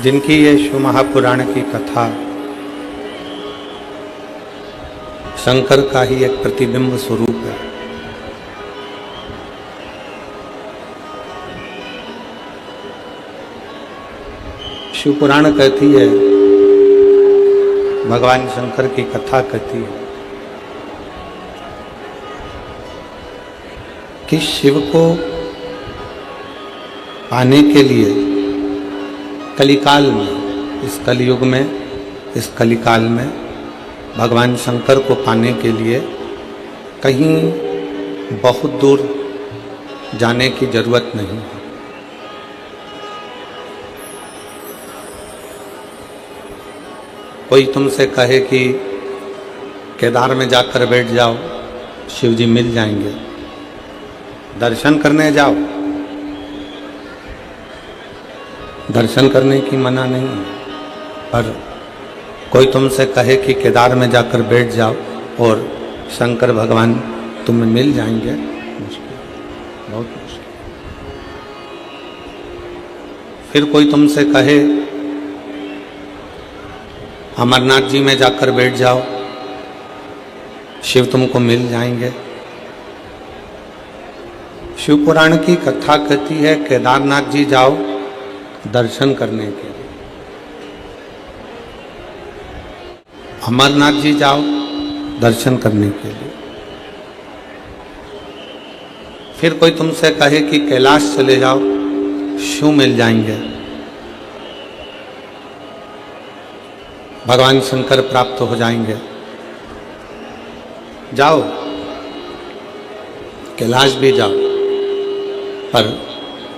जिनकी ये शिव महापुराण की कथा शंकर का ही एक प्रतिबिंब स्वरूप है। शिव पुराण कहती है, भगवान शंकर की कथा कहती है कि शिव को पाने के लिए कलिकाल में, इस कलयुग में, इस कलिकाल में भगवान शंकर को पाने के लिए कहीं बहुत दूर जाने की जरूरत नहीं है। कोई तुमसे कहे कि केदार में जाकर बैठ जाओ, शिव जी मिल जाएंगे, दर्शन करने जाओ, दर्शन करने की मना नहीं है। पर कोई तुमसे कहे कि केदार में जाकर बैठ जाओ और शंकर भगवान तुम्हें मिल जाएंगे, मुश्किल, बहुत मुश्किल। फिर कोई तुमसे कहे अमरनाथ जी में जाकर बैठ जाओ, शिव तुमको मिल जाएंगे। शिव पुराण की कथा कहती है केदारनाथ जी जाओ दर्शन करने के लिए, अमरनाथ जी जाओ दर्शन करने के लिए। फिर कोई तुमसे कहे कि कैलाश चले जाओ, शिव मिल जाएंगे, भगवान शंकर प्राप्त हो जाएंगे। जाओ, कैलाश भी जाओ, पर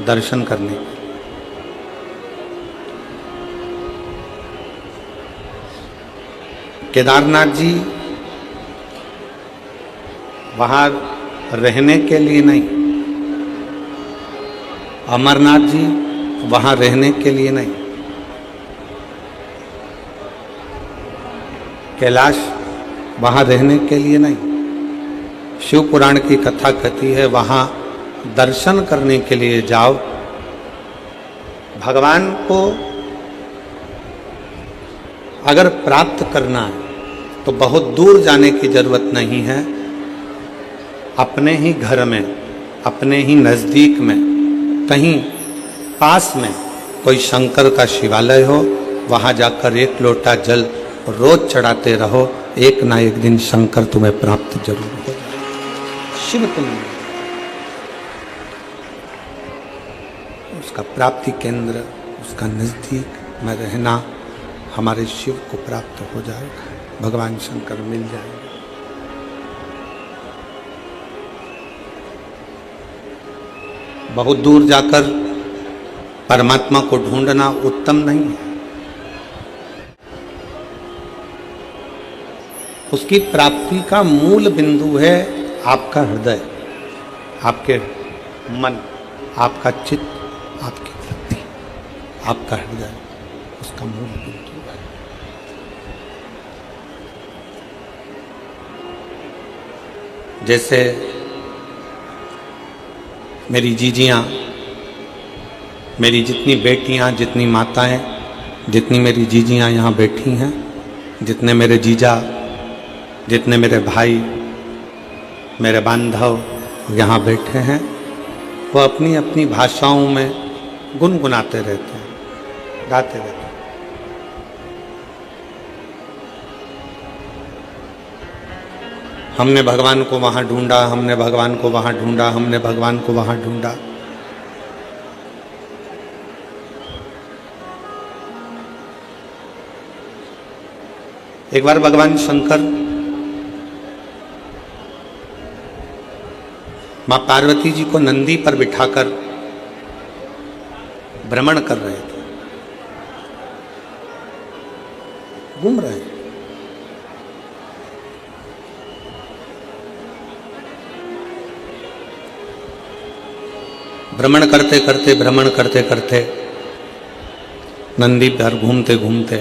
दर्शन करने के। केदारनाथ जी वहाँ रहने के लिए नहीं, अमरनाथ जी वहाँ रहने के लिए नहीं, कैलाश वहाँ रहने के लिए नहीं। शिव पुराण की कथा कहती है वहाँ दर्शन करने के लिए जाओ। भगवान को अगर प्राप्त करना है तो बहुत दूर जाने की जरूरत नहीं है। अपने ही घर में, अपने ही नज़दीक में, कहीं पास में कोई शंकर का शिवालय हो, वहाँ जाकर एक लोटा जल रोज चढ़ाते रहो, एक ना एक दिन शंकर तुम्हें प्राप्त जरूर हो, शिव तुम्हें, उसका प्राप्ति केंद्र, उसका नजदीक में रहना, हमारे शिव को प्राप्त हो जाएगा, भगवान शंकर मिल जाएगा। बहुत दूर जाकर परमात्मा को ढूंढना उत्तम नहीं है। उसकी प्राप्ति का मूल बिंदु है आपका हृदय, आपके मन, आपका चित्त, आपकी वृत्ति, आपका हृदय उसका मूल बिंदु है। जैसे मेरी जीजियाँ, मेरी जितनी बेटियाँ, जितनी माताएं, जितनी मेरी जीजियाँ यहाँ बैठी हैं, जितने मेरे जीजा, जितने मेरे भाई, मेरे बांधव यहाँ बैठे हैं, वो अपनी अपनी भाषाओं में गुनगुनाते रहते हैं, गाते रहते हैं। हमने भगवान को वहाँ ढूंढा, हमने भगवान को वहाँ ढूंढा, हमने भगवान को वहाँ ढूंढा। एक बार भगवान शंकर माँ पार्वती जी को नंदी पर बिठाकर भ्रमण कर रहे थे, घूम रहे हैं। भ्रमण करते करते, भ्रमण करते करते, नंदी पर घूमते घूमते,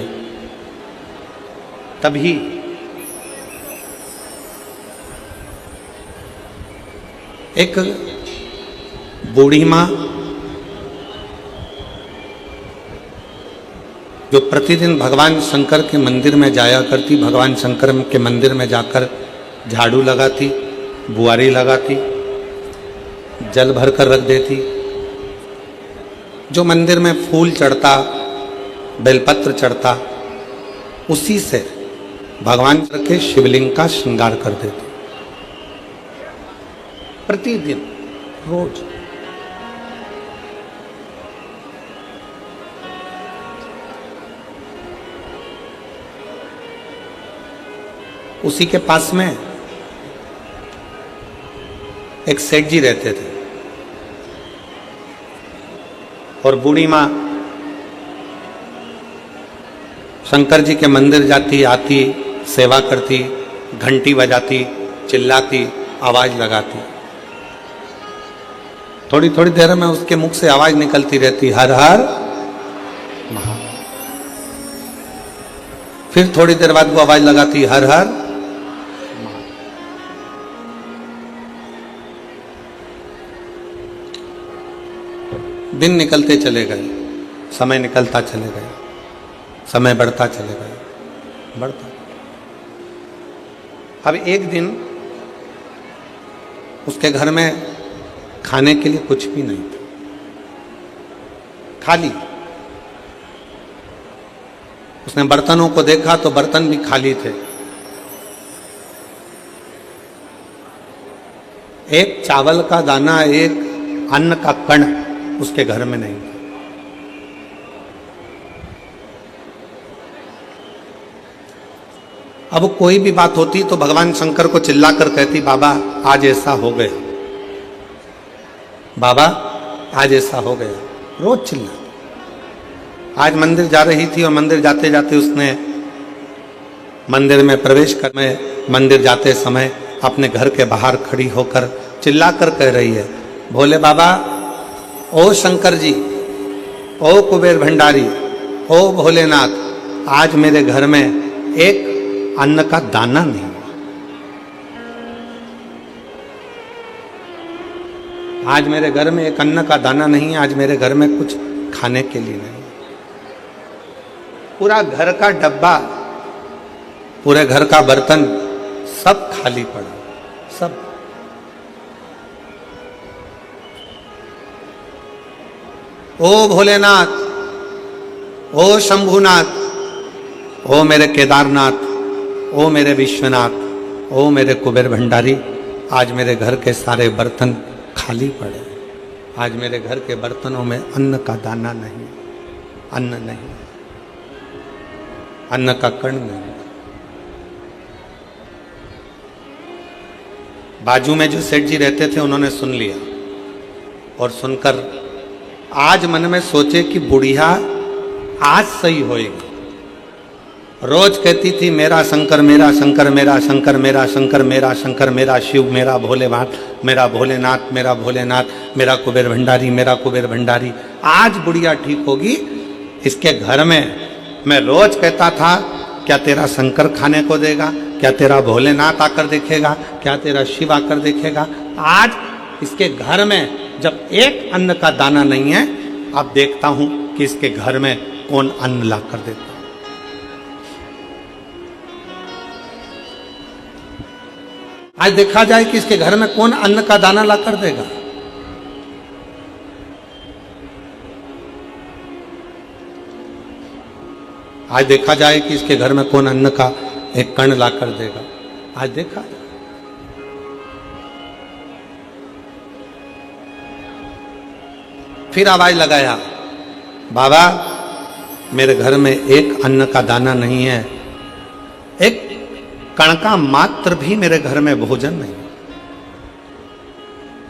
तभी एक बूढ़ी माँ जो प्रतिदिन भगवान शंकर के मंदिर में जाया करती, भगवान शंकर के मंदिर में जाकर झाड़ू लगाती, बुआरी लगाती, जल भर कर रख देती, जो मंदिर में फूल चढ़ता, बेलपत्र चढ़ता, उसी से भगवान के शिवलिंग का श्रृंगार कर देती प्रतिदिन, रोज। उसी के पास में एक सेठ जी रहते थे और बूढ़ी माँ शंकर जी के मंदिर जाती, आती, सेवा करती, घंटी बजाती, चिल्लाती, आवाज लगाती। थोड़ी थोड़ी देर में उसके मुख से आवाज निकलती रहती, हर हर महादेव। फिर थोड़ी देर बाद वो आवाज लगाती, हर हर महादेव। दिन निकलते चले गए, समय निकलता चले गए, समय बढ़ता चले गए, बढ़ता। अब एक दिन उसके घर में खाने के लिए कुछ भी नहीं था, खाली। उसने बर्तनों को देखा तो बर्तन भी खाली थे, एक चावल का दाना, एक अन्न का कण उसके घर में नहीं था। अब कोई भी बात होती तो भगवान शंकर को चिल्लाकर कहती, बाबा आज ऐसा हो गया, बाबा आज ऐसा हो गया, रोज चिल्ला। आज मंदिर जा रही थी और मंदिर जाते जाते उसने मंदिर में प्रवेश कर में मंदिर जाते समय अपने घर के बाहर खड़ी होकर चिल्लाकर कह रही है, भोले बाबा, ओ शंकर जी, ओ कुबेर भंडारी, ओ भोलेनाथ, आज मेरे घर में एक अन्न का दाना नहीं, आज मेरे घर में एक अन्न का दाना नहीं, आज मेरे घर में कुछ खाने के लिए नहीं। पूरा घर का डब्बा, पूरे घर का बर्तन सब खाली पड़ा, सब। ओ भोलेनाथ, ओ शंभुनाथ, ओ मेरे केदारनाथ, ओ मेरे विश्वनाथ, ओ मेरे कुबेर भंडारी, आज मेरे घर के सारे बर्तन खाली पड़े, आज मेरे घर के बर्तनों में अन्न का दाना नहीं, अन्न नहीं, अन्न का कण नहीं। बाजू में जो सेठ जी रहते थे उन्होंने सुन लिया और सुनकर आज मन में सोचे कि बुढ़िया आज सही होएगी। रोज कहती थी, मेरा शंकर, मेरा शंकर, मेरा शंकर, मेरा शंकर, मेरा शंकर, मेरा शिव, मेरा भोलेनाथ, मेरा भोलेनाथ, मेरा भोलेनाथ, मेरा कुबेर भंडारी, मेरा कुबेर भंडारी। आज बुढ़िया ठीक होगी। इसके घर में मैं रोज कहता था, क्या तेरा शंकर खाने को देगा, क्या तेरा भोलेनाथ आकर देखेगा, क्या तेरा शिव आकर देखेगा। आज इसके घर में जब एक अन्न का दाना नहीं है, अब देखता हूं कि इसके घर में कौन अन्न ला कर देता। आज देखा जाए कि इसके घर में कौन अन्न का दाना ला कर देगा। आज देखा जाए कि इसके घर में कौन अन्न का एक कण ला कर देगा। आज देखा जाए। फिर आवाज लगाया, बाबा मेरे घर में एक अन्न का दाना नहीं है, एक कण का मात्र भी मेरे घर में भोजन नहीं।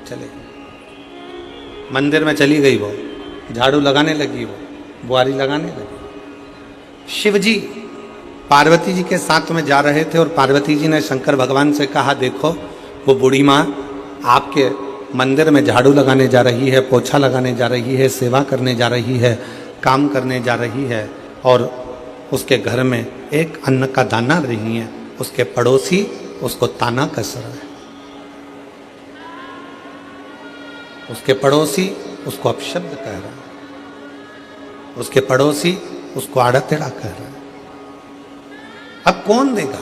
चले मंदिर में चली गई, वो झाड़ू लगाने लगी, वो बुआरी लगाने लगी। शिवजी पार्वती जी के साथ में जा रहे थे और पार्वती जी ने शंकर भगवान से कहा, देखो वो बूढ़ी माँ आपके मंदिर में झाड़ू लगाने जा रही है, पोछा लगाने जा रही है, सेवा करने जा रही है, काम करने जा रही है, और उसके घर में एक अन्न का दाना नहीं है। उसके पड़ोसी उसको ताना कस रहा है, उसके पड़ोसी उसको अपशब्द कह रहा है, उसके पड़ोसी उसको आड़ा टेढ़ा कह रहा है। अब कौन देगा?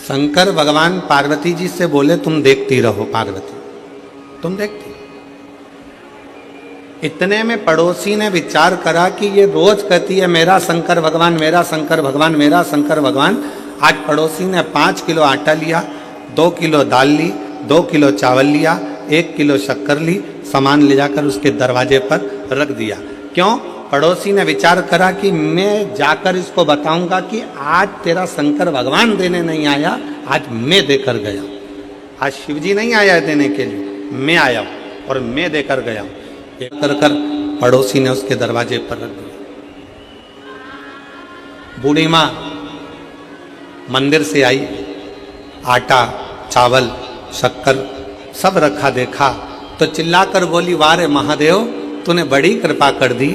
शंकर भगवान पार्वती जी से बोले तुम देखती रहो पार्वती, तुम देखती। इतने में पड़ोसी ने विचार करा कि ये रोज कहती है मेरा शंकर भगवान, मेरा शंकर भगवान, मेरा शंकर भगवान। आज पड़ोसी ने 5 किलो आटा लिया, 2 किलो दाल ली, 2 किलो चावल लिया, 1 किलो शक्कर ली, सामान ले जाकर उसके दरवाजे पर रख दिया। क्यों? पड़ोसी ने विचार करा कि मैं जाकर इसको बताऊंगा कि आज तेरा शंकर भगवान देने नहीं आया, आज मैं देकर गया। आज शिवजी नहीं आया है देने के लिए, मैं आया हूं और मैं देकर गया हूं। ये कर कर पड़ोसी ने उसके दरवाजे पर रख दिया। बूढ़ी मां मंदिर से आई, आटा, चावल, शक्कर सब रखा देखा तो चिल्लाकर बोली, वाह रे महादेव, तूने बड़ी कृपा कर दी।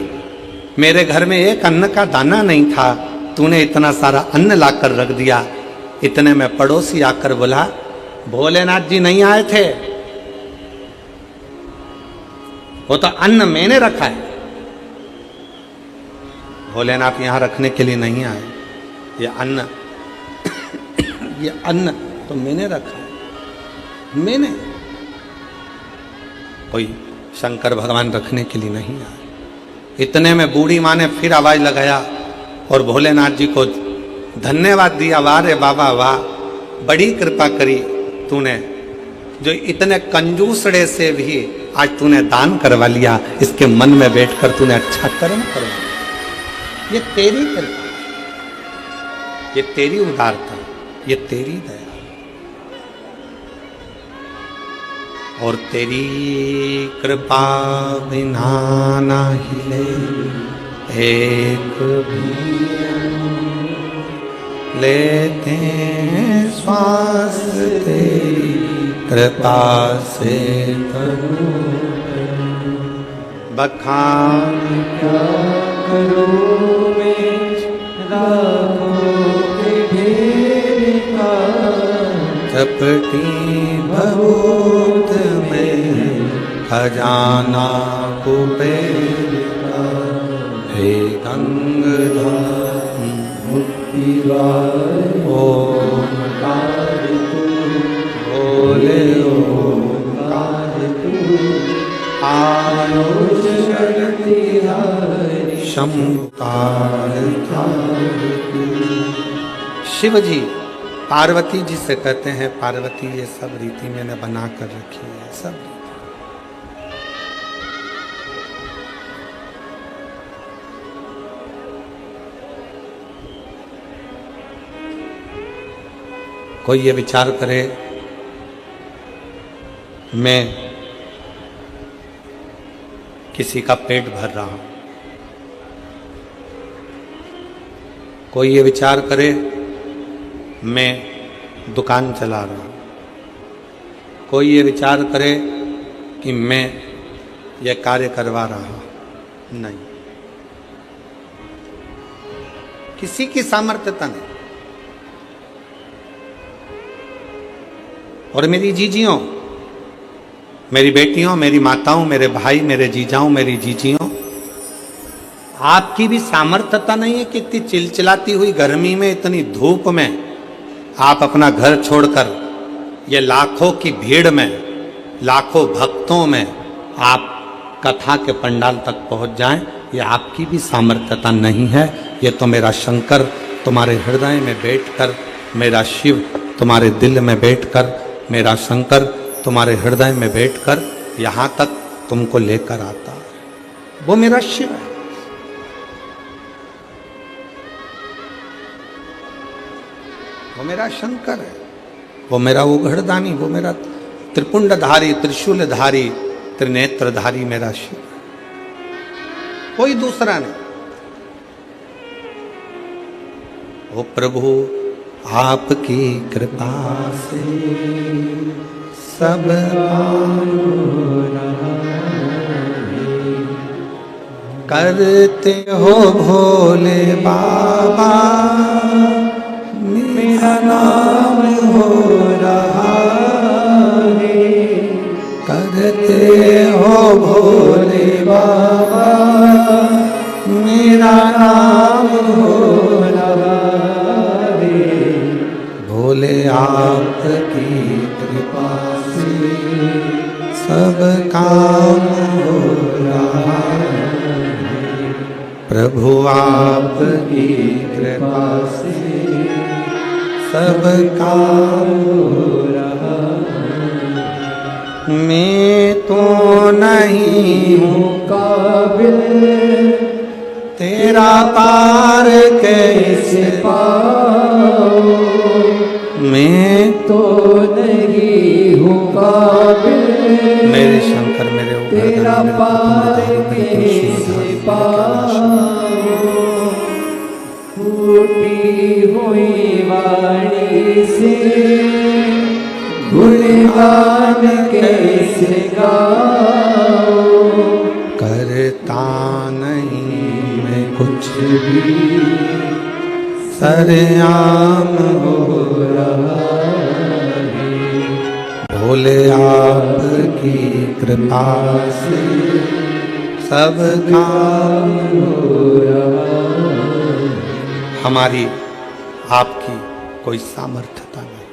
मेरे घर में एक अन्न का दाना नहीं था, तूने इतना सारा अन्न लाकर रख दिया। इतने में पड़ोसी आकर बोला, भोलेनाथ जी नहीं आए थे, वो तो अन्न मैंने रखा है। भोलेनाथ यहां रखने के लिए नहीं आए, ये अन्न ये अन्न तो मैंने रखा है, मैंने। कोई शंकर भगवान रखने के लिए नहीं आए। इतने में बूढ़ी माँ ने फिर आवाज लगाया और भोलेनाथ जी को धन्यवाद दिया, वाह रे बाबा वाह, बड़ी कृपा करी तूने, जो इतने कंजूसड़े से भी आज तूने दान करवा लिया, इसके मन में बैठकर तूने अच्छा कर्म करवा। ये तेरी कृपा, ये तेरी उदारता, ये तेरी दया और तेरी कृपा बिना ना हिले एक भी लेते हैं श्वास, तेरी कृपा से करो बखान क्या करो में चपटी भूत में खजाना कुबेर का, हे गंगाधर मुक्तिदार ओंकार तू, बोले ओंकार तू, आयुष शक्ति हरि शंकर शिव जी पार्वती जी से कहते हैं, पार्वती ये सब रीति मैंने बना कर रखी है, सब कोई ये विचार करे मैं किसी का पेट भर रहा हूं, कोई ये विचार करे मैं दुकान चला रहा हूं, कोई ये विचार करे कि मैं ये कार्य करवा रहा हूं, नहीं, किसी की सामर्थ्यता नहीं। और मेरी जीजियों, मेरी बेटियों, मेरी माताओं, मेरे भाई, मेरे जीजाओं, मेरी जीजियों, आपकी भी सामर्थ्यता नहीं है कि इतनी चिलचिलाती हुई गर्मी में, इतनी धूप में आप अपना घर छोड़कर ये लाखों की भीड़ में, लाखों भक्तों में आप कथा के पंडाल तक पहुंच जाएं, ये आपकी भी सामर्थ्यता नहीं है। ये तो मेरा शंकर तुम्हारे हृदय में बैठकर, मेरा शिव तुम्हारे दिल में बैठकर, मेरा शंकर तुम्हारे हृदय में बैठकर यहाँ तक तुमको लेकर आता है, वो मेरा शिव है। वो मेरा शंकर है, वो मेरा उघड़दानी, वो मेरा त्रिपुंडधारी, त्रिशूलधारी, त्रिनेत्रधारी मेरा शिव, कोई दूसरा नहीं। ओ प्रभु आपकी कृपा से सब करते हो भोले बाबा, मेरा नाम हो रहा है, करते हो भोले बाबा कृपा से सब काम हो रहा है। प्रभु आपकी कृपा से सब काम हो रहा है। मैं तो नहीं हूँ काबिल तेरा पार कैसे पाऊं, मैं तो नहीं हूँ काबिल मेरे शंकर मेरे तेरा पार कैसे पाऊं। फूटी हुई वाणी से गुणगान कैसे गाऊं। करता नहीं मैं कुछ भी सरेआम हो रहा है। भोले आपकी कृपा से सब काम हो रहा है। हमारी आपकी कोई सामर्थ्यता नहीं,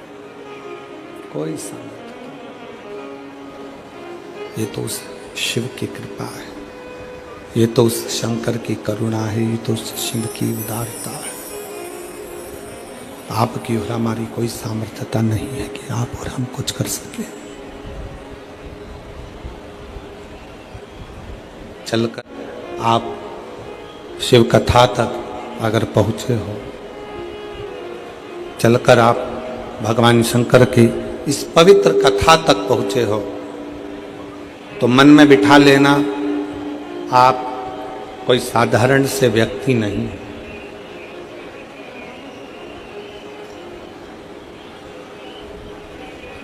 कोई सामर्थ्यता नहीं। ये तो उस शिव की कृपा है, ये तो उस शंकर की करुणा है, ये तो उस शिव की उदारता है। आपकी और हमारी कोई सामर्थ्यता नहीं है कि आप और हम कुछ कर सके। चलकर आप शिव कथा तक अगर पहुंचे हो, चलकर आप भगवान शंकर की इस पवित्र कथा तक पहुंचे हो, तो मन में बिठा लेना आप कोई साधारण से व्यक्ति नहीं।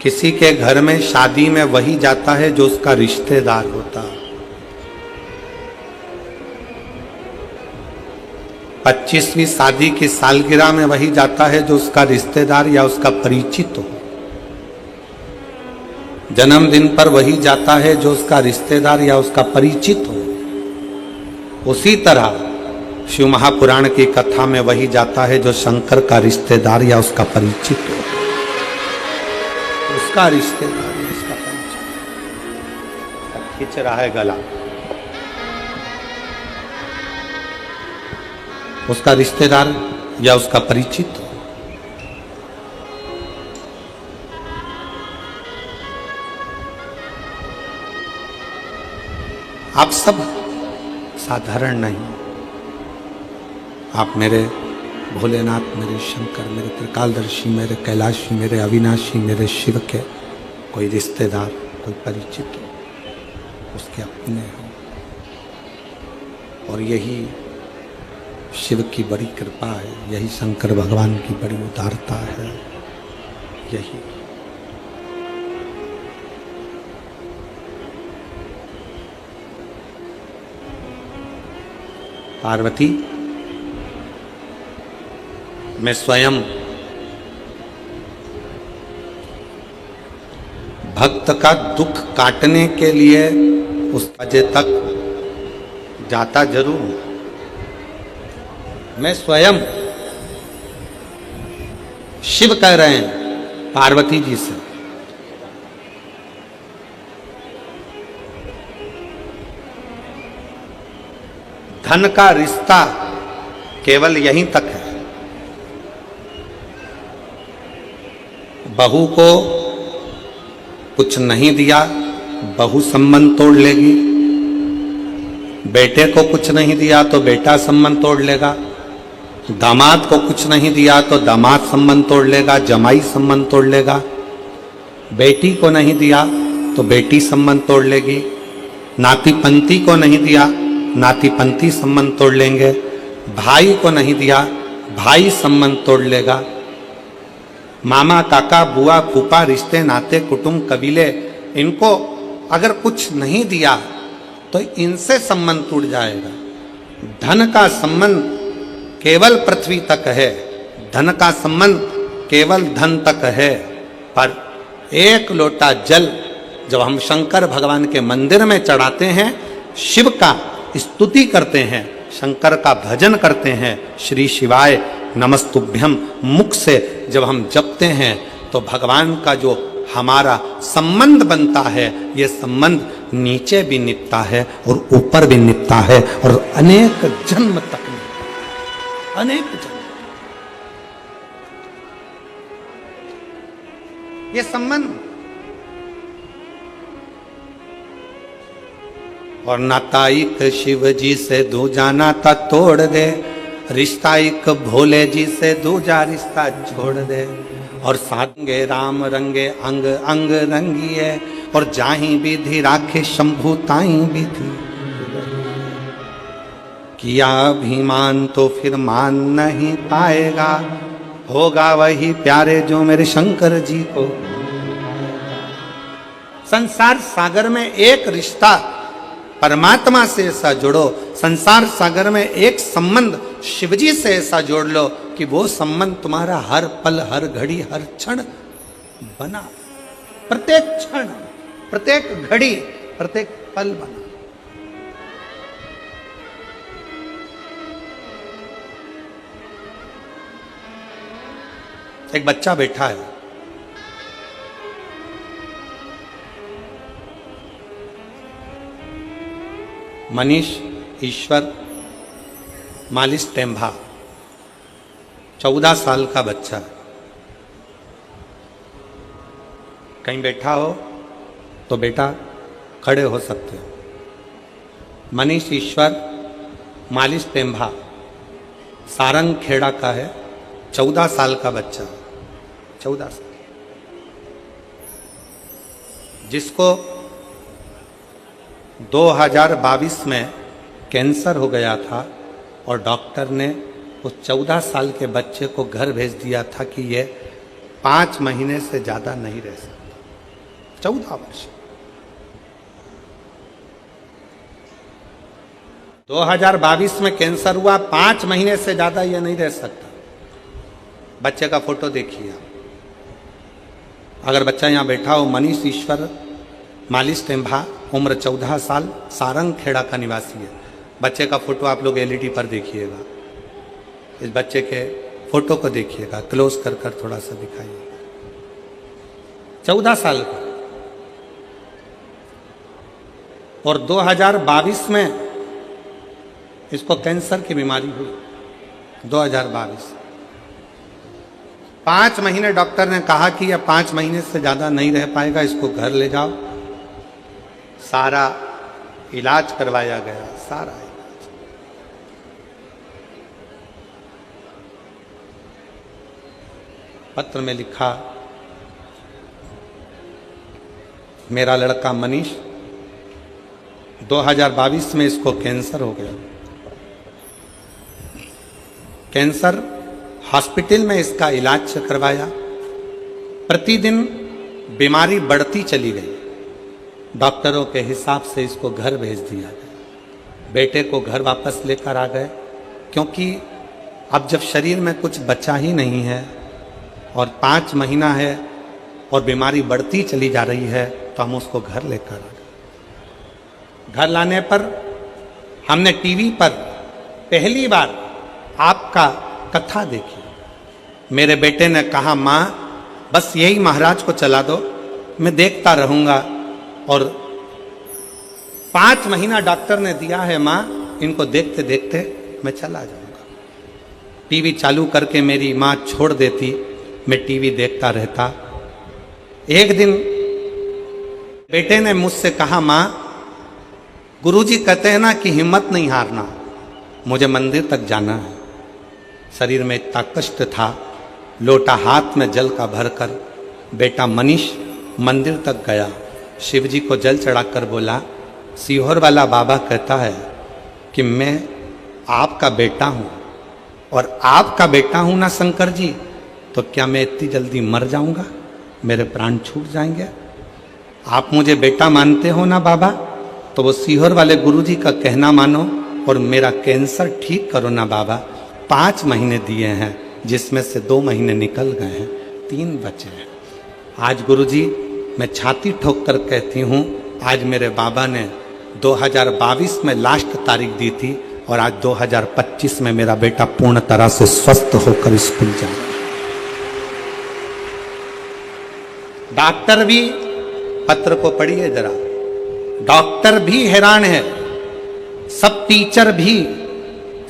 किसी के घर में शादी में वही जाता है जो उसका रिश्तेदार होता है। 25वीं शादी की सालगिरह में वही जाता है जो उसका रिश्तेदार या उसका परिचित हो। जन्मदिन पर वही जाता है जो उसका रिश्तेदार या उसका परिचित हो। उसी तरह शिव महापुराण की कथा में वही जाता है जो शंकर का रिश्तेदार या उसका परिचित हो। उसका रिश्तेदार या उसका परिचित। खींच रहा है गला, उसका रिश्तेदार या उसका परिचित हो। आप सब साधारण नहीं। आप मेरे भोलेनाथ, मेरे शंकर, मेरे त्रिकालदर्शी, मेरे कैलाशी, मेरे अविनाशी, मेरे शिव के कोई रिश्तेदार, कोई परिचित हो, उसके अपने हो। और यही शिव की बड़ी कृपा है, यही शंकर भगवान की बड़ी उदारता है। यही पार्वती, मैं स्वयं भक्त का दुख काटने के लिए उस अजय तक जाता जरूर हूं। मैं स्वयं, शिव कह रहे हैं पार्वती जी से, धन का रिश्ता केवल यहीं तक है। बहू को कुछ नहीं दिया, बहू संबंध तोड़ लेगी। बेटे को कुछ नहीं दिया तो बेटा संबंध तोड़ लेगा। दामाद को कुछ नहीं दिया तो दामाद संबंध तोड़ लेगा, जमाई संबंध तोड़ लेगा। बेटी को नहीं दिया तो बेटी संबंध तोड़ लेगी। नाती पंती को नहीं दिया, नाती पंती संबंध तोड़ लेंगे। भाई को नहीं दिया, भाई संबंध तोड़ लेगा। मामा, काका, बुआ, फूफा, रिश्ते नाते, कुटुंब, कबीले, इनको अगर कुछ नहीं दिया तो इनसे संबंध टूट जाएगा। धन का संबंध केवल पृथ्वी तक है, धन का संबंध केवल धन तक है। पर एक लोटा जल जब हम शंकर भगवान के मंदिर में चढ़ाते हैं, शिव का स्तुति करते हैं, शंकर का भजन करते हैं, श्री शिवाय नमस्तुभ्यम मुख से जब हम जपते हैं, तो भगवान का जो हमारा संबंध बनता है, ये संबंध नीचे भी निपटा है और ऊपर भी निपटा है और अनेक जन्म तक निपटा, अनेक जन्म। ये संबंध और नाता एक शिव जी से दूजा नाता तोड़ दे, रिश्ता एक भोले जी से दूजा रिश्ता छोड़ दे। और सारंगे राम रंगे अंग अंग रंगिए, और जाही विधि राखे शंभु ताई विधि। किया अभिमान तो फिर मान नहीं पाएगा, होगा वही प्यारे जो मेरे शंकर जी को। संसार सागर में एक रिश्ता परमात्मा से ऐसा जोड़ो, संसार सागर में एक संबंध शिवजी से ऐसा जोड़ लो कि वो संबंध तुम्हारा हर पल हर घड़ी हर क्षण बना, प्रत्येक क्षण प्रत्येक घड़ी प्रत्येक पल बना। एक बच्चा बैठा है, मनीष ईश्वर मालिश टेम्भा, 14 साल का बच्चा। कहीं बैठा हो तो बेटा खड़े हो सकते हो। मनीष ईश्वर मालिश टेम्भा सारंग खेड़ा का है, 14 साल का बच्चा, 14 साल, जिसको 2022 में कैंसर हो गया था और डॉक्टर ने उस 14 साल के बच्चे को घर भेज दिया था कि ये 5 महीने से ज़्यादा नहीं रह सकता। 14 वर्ष, 2022 में कैंसर हुआ, 5 महीने से ज़्यादा ये नहीं रह सकता। बच्चे का फोटो देखिए आप, अगर बच्चा यहाँ बैठा हो, मनीष ईश्वर मालिश टेम्भा, उम्र 14 साल, सारंग खेड़ा का निवासी है। बच्चे का फोटो आप लोग एलईडी पर देखिएगा, इस बच्चे के फोटो को देखिएगा, क्लोज कर कर थोड़ा सा दिखाइए। 14 साल का, और 2022 में इसको कैंसर की बीमारी हुई। 2022 5 महीने डॉक्टर ने कहा कि यह 5 महीने से ज्यादा नहीं रह पाएगा, इसको घर ले जाओ। सारा इलाज करवाया गया, सारा इलाज। पत्र में लिखा, मेरा लड़का मनीष 2022 में इसको कैंसर हो गया। कैंसर हॉस्पिटल में इसका इलाज करवाया, प्रतिदिन बीमारी बढ़ती चली गई। डॉक्टरों के हिसाब से इसको घर भेज दिया गया। बेटे को घर वापस लेकर आ गए, क्योंकि अब जब शरीर में कुछ बचा ही नहीं है और 5 महीना है और बीमारी बढ़ती चली जा रही है, तो हम उसको घर लेकर आ गए। घर लाने पर हमने टीवी पर पहली बार आपका कथा देखी। मेरे बेटे ने कहा, माँ बस यही महाराज को चला दो, मैं देखता रहूँगा। और 5 महीना डॉक्टर ने दिया है, माँ इनको देखते देखते मैं चला जाऊँगा। टीवी चालू करके मेरी माँ छोड़ देती, मैं टीवी देखता रहता। एक दिन बेटे ने मुझसे कहा, माँ गुरुजी कहते हैं ना कि हिम्मत नहीं हारना, मुझे मंदिर तक जाना है। शरीर में इतना कष्ट था, लोटा हाथ में जल का भरकर बेटा मनीष मंदिर तक गया। शिव जी को जल चढ़ाकर बोला, सीहोर वाला बाबा कहता है कि मैं आपका बेटा हूँ, और आपका बेटा हूँ ना शंकर जी, तो क्या मैं इतनी जल्दी मर जाऊँगा, मेरे प्राण छूट जाएंगे? आप मुझे बेटा मानते हो ना बाबा, तो वो सीहोर वाले गुरुजी का कहना मानो और मेरा कैंसर ठीक करो ना बाबा। 5 महीने दिए हैं, जिसमें से 2 महीने निकल गए हैं, 3 बचे हैं। आज गुरुजी मैं छाती ठोक कर कहती हूँ, आज मेरे बाबा ने 2022 में लास्ट तारीख दी थी और आज 2025 में मेरा बेटा पूर्ण तरह से स्वस्थ होकर स्कूल जा रहा है। डॉक्टर भी, पत्र को पढ़िए जरा, डॉक्टर भी हैरान है, सब टीचर भी।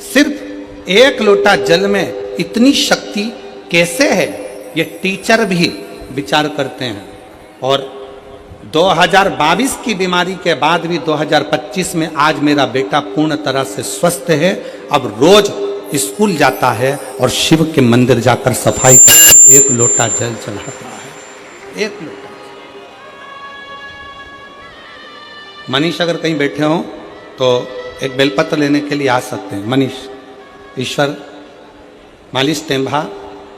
सिर्फ एक लोटा जल में इतनी शक्ति कैसे है, ये टीचर भी विचार करते हैं। और 2022 की बीमारी के बाद भी 2025 में आज मेरा बेटा पूर्ण तरह से स्वस्थ है। अब रोज स्कूल जाता है और शिव के मंदिर जाकर सफाई कर एक लोटा जल चढ़ाता है, एक लोटा। मनीष अगर कहीं बैठे हो तो एक बेलपत्र लेने के लिए आ सकते हैं। मनीष, ईश्वर मालिश टेम्भा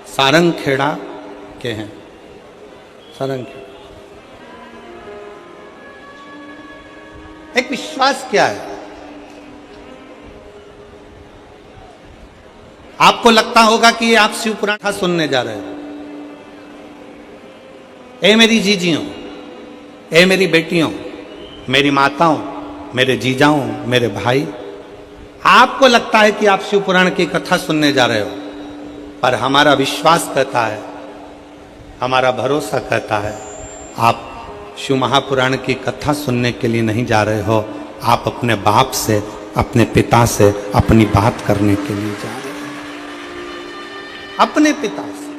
सारंग खेड़ा के हैं, सारंग खेड़ा। एक विश्वास क्या है, आपको लगता होगा कि ये आप शिव पुराण सुनने जा रहे हो। ए मेरी जीजियों, ए मेरी बेटियों, मेरी माताओं, मेरे जीजाओं, मेरे भाई, आपको लगता है कि आप शिव पुराण की कथा सुनने जा रहे हो, पर हमारा विश्वास कहता है, हमारा भरोसा कहता है, आप शिव महापुराण की कथा सुनने के लिए नहीं जा रहे हो, आप अपने बाप से, अपने पिता से अपनी बात करने के लिए जा रहे हो, अपने पिता से।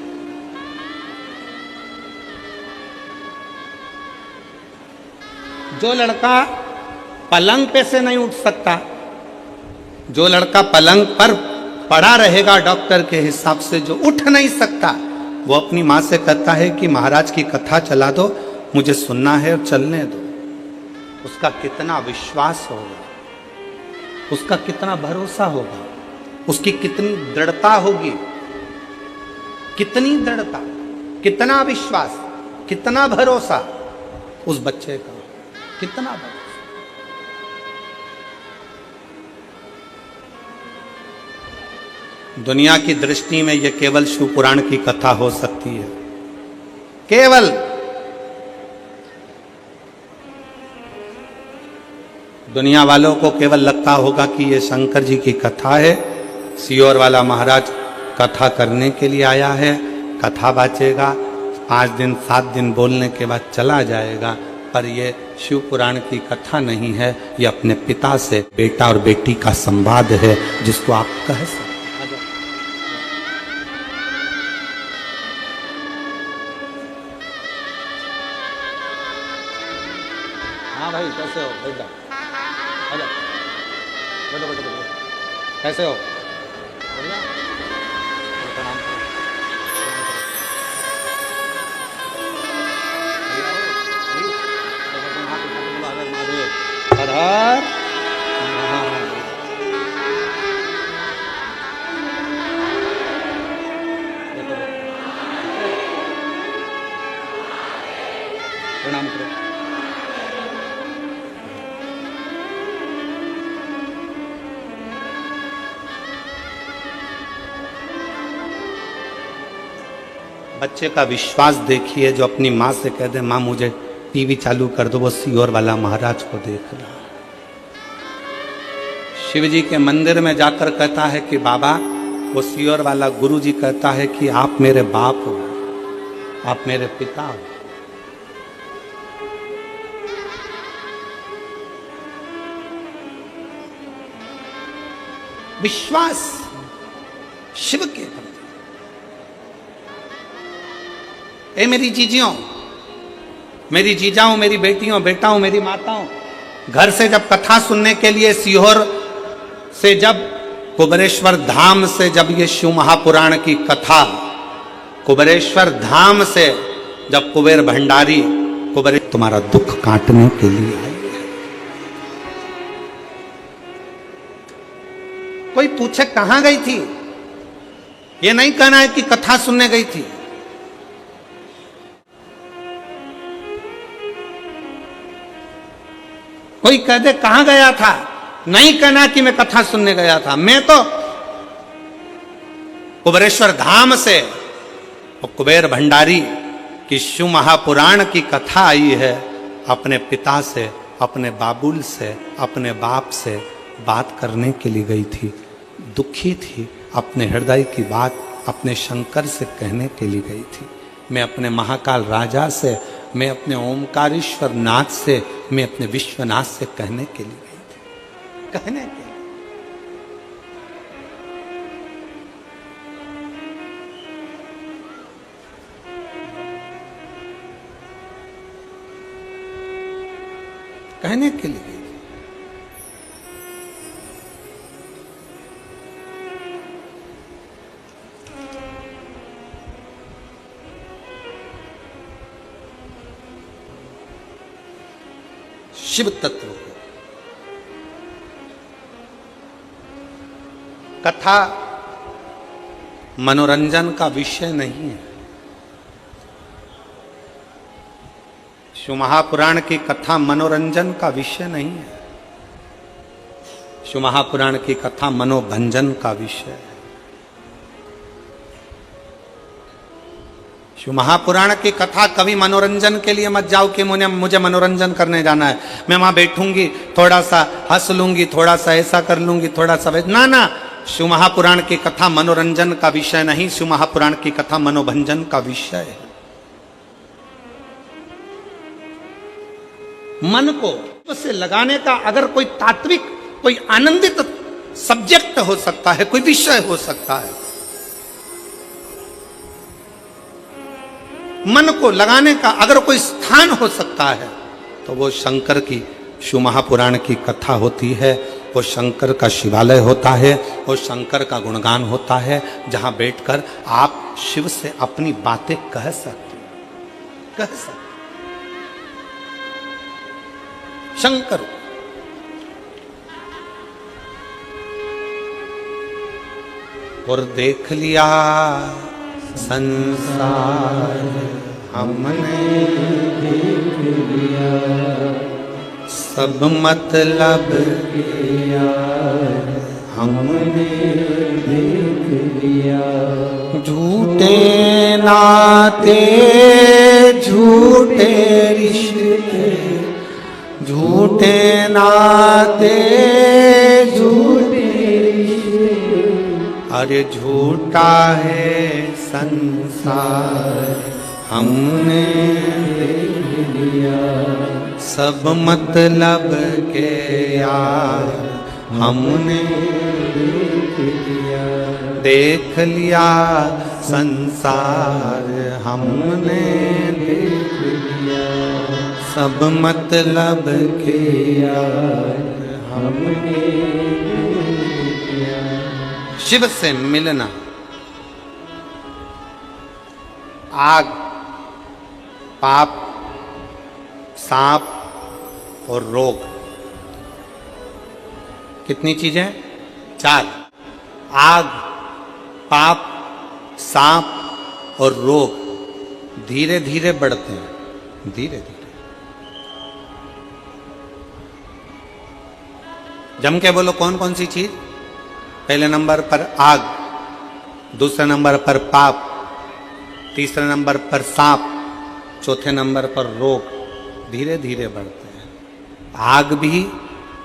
जो लड़का पलंग पे से नहीं उठ सकता, जो लड़का पलंग पर पड़ा रहेगा डॉक्टर के हिसाब से, जो उठ नहीं सकता, वो अपनी माँ से कहता है कि महाराज की कथा चला दो, मुझे सुनना है और चलने दो। उसका कितना विश्वास होगा, उसका कितना भरोसा होगा, उसकी कितनी दृढ़ता होगी, कितनी दृढ़ता, कितना विश्वास, कितना भरोसा उस बच्चे का, कितना भरोसा। दुनिया की दृष्टि में यह केवल शिव पुराण की कथा हो सकती है, केवल। दुनिया वालों को केवल लगता होगा कि यह शंकर जी की कथा है, सियोर वाला महाराज कथा करने के लिए आया है, कथा बाचेगा, 5 दिन 7 दिन बोलने के बाद चला जाएगा। पर यह शिव पुराण की कथा नहीं है, यह अपने पिता से बेटा और बेटी का संवाद है, जिसको आप कह सकते। हाँ भाई, कैसे हो? बैठ जाओ, बैठो बैठो बैठो। कैसे हो? प्रणाम करो। बच्चे का विश्वास देखिए, जो अपनी माँ से कह दे, माँ मुझे टीवी चालू कर दो, वो सियोर वाला महाराज को देख रहा। शिव जी के मंदिर में जाकर कहता है कि बाबा, वो सियोर वाला गुरु जी कहता है कि आप मेरे बाप हो, आप मेरे पिता हो। विश्वास शिव के प्रति। ए मेरी जीजियों, मेरी जीजाओं, मेरी बेटियों, बेटाओं, मेरी माताओं, घर से जब कथा सुनने के लिए सीहोर से, जब कुबेरेश्वर धाम से, जब ये शिव महापुराण की कथा कुबेरेश्वर धाम से, जब कुबेर भंडारी कुबेर तुम्हारा दुख काटने के लिए आई है। कोई पूछे कहां गई थी, ये नहीं कहना है कि कथा सुनने गई थी। कोई कह दे कहां गया था, नहीं कहना कि मैं कथा सुनने गया था। मैं तो कुबेरेश्वर धाम से, कुबेर भंडारी की शिव महापुराण की कथा आई है, अपने पिता से, अपने बाबुल से, अपने बाप से बात करने के लिए गई थी। दुखी थी, अपने हृदय की बात अपने शंकर से कहने के लिए गई थी। मैं अपने महाकाल राजा से मैं अपने ओमकारेश्वर नाथ से, मैं अपने विश्वनाथ से कहने के लिए गई थी, कहने के लिए। कहने के लिए गई थी। शिव तत्व को कथा मनोरंजन का विषय नहीं है। शिव महापुराण की कथा मनोरंजन का विषय नहीं है। शिव महापुराण की कथा मनोभंजन का विषय है। शिव महापुराण की कथा कभी मनोरंजन के लिए मत जाओ कि मुझे मनोरंजन करने जाना है, मैं वहां बैठूंगी, थोड़ा सा हंस लूंगी, थोड़ा सा ऐसा कर लूंगी, थोड़ा सा ना ना। शिव महापुराण की कथा मनोरंजन का विषय नहीं, शिव महापुराण की कथा मनोभंजन का विषय है। मन को से लगाने का अगर कोई तात्विक, कोई आनंदित सब्जेक्ट हो सकता है, कोई विषय हो सकता है, मन को लगाने का अगर कोई स्थान हो सकता है, तो वो शंकर की शिव महापुराण की कथा होती है। वो शंकर का शिवालय होता है, वो शंकर का गुणगान होता है, जहां बैठकर आप शिव से अपनी बातें कह सकते, कह सकते। शंकर और देख लिया संसार हमने, देख लिया सब मतलब किया हमने, देख लिया झूठे नाते झूठे रिश्ते, झूठे नाते झूठे रिश्ते, अरे झूठा है संसार हमने देख लिया सब मतलब के यार हमने देख लिया संसार हमने देख लिया सब मतलब के यार हमने देख लिया। शिव से मिलना, आग, पाप, सांप और रोग, कितनी चीजें? 4। आग, पाप, सांप और रोग धीरे धीरे बढ़ते हैं, धीरे धीरे। जम के बोलो कौन कौन सी चीज? पहले नंबर पर आग, दूसरे नंबर पर पाप, तीसरे नंबर पर सांप, चौथे नंबर पर रोग धीरे धीरे बढ़ते हैं। आग भी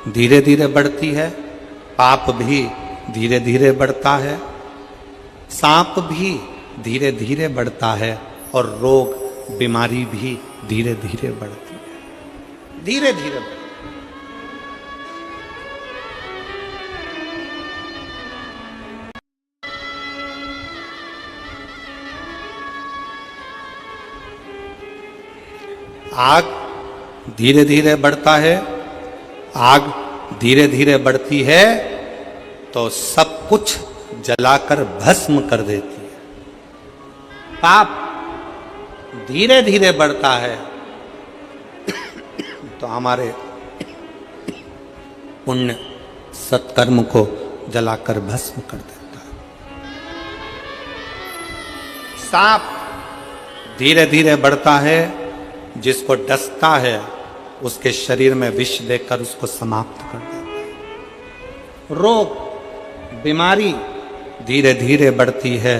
धीरे धीरे बढ़ती है, पाप भी धीरे धीरे बढ़ता है, सांप भी धीरे धीरे बढ़ता है और रोग, बीमारी भी धीरे धीरे बढ़ती है, धीरे धीरे बढ़ती है। आग धीरे धीरे बढ़ता है, आग धीरे धीरे बढ़ती है तो सब कुछ जलाकर भस्म कर देती है। पाप धीरे धीरे बढ़ता है तो हमारे पुण्य सत्कर्म को जलाकर भस्म कर देता है। सांप धीरे धीरे बढ़ता है, जिसको डसता है उसके शरीर में विष देकर उसको समाप्त कर देता है। रोग, बीमारी धीरे धीरे बढ़ती है,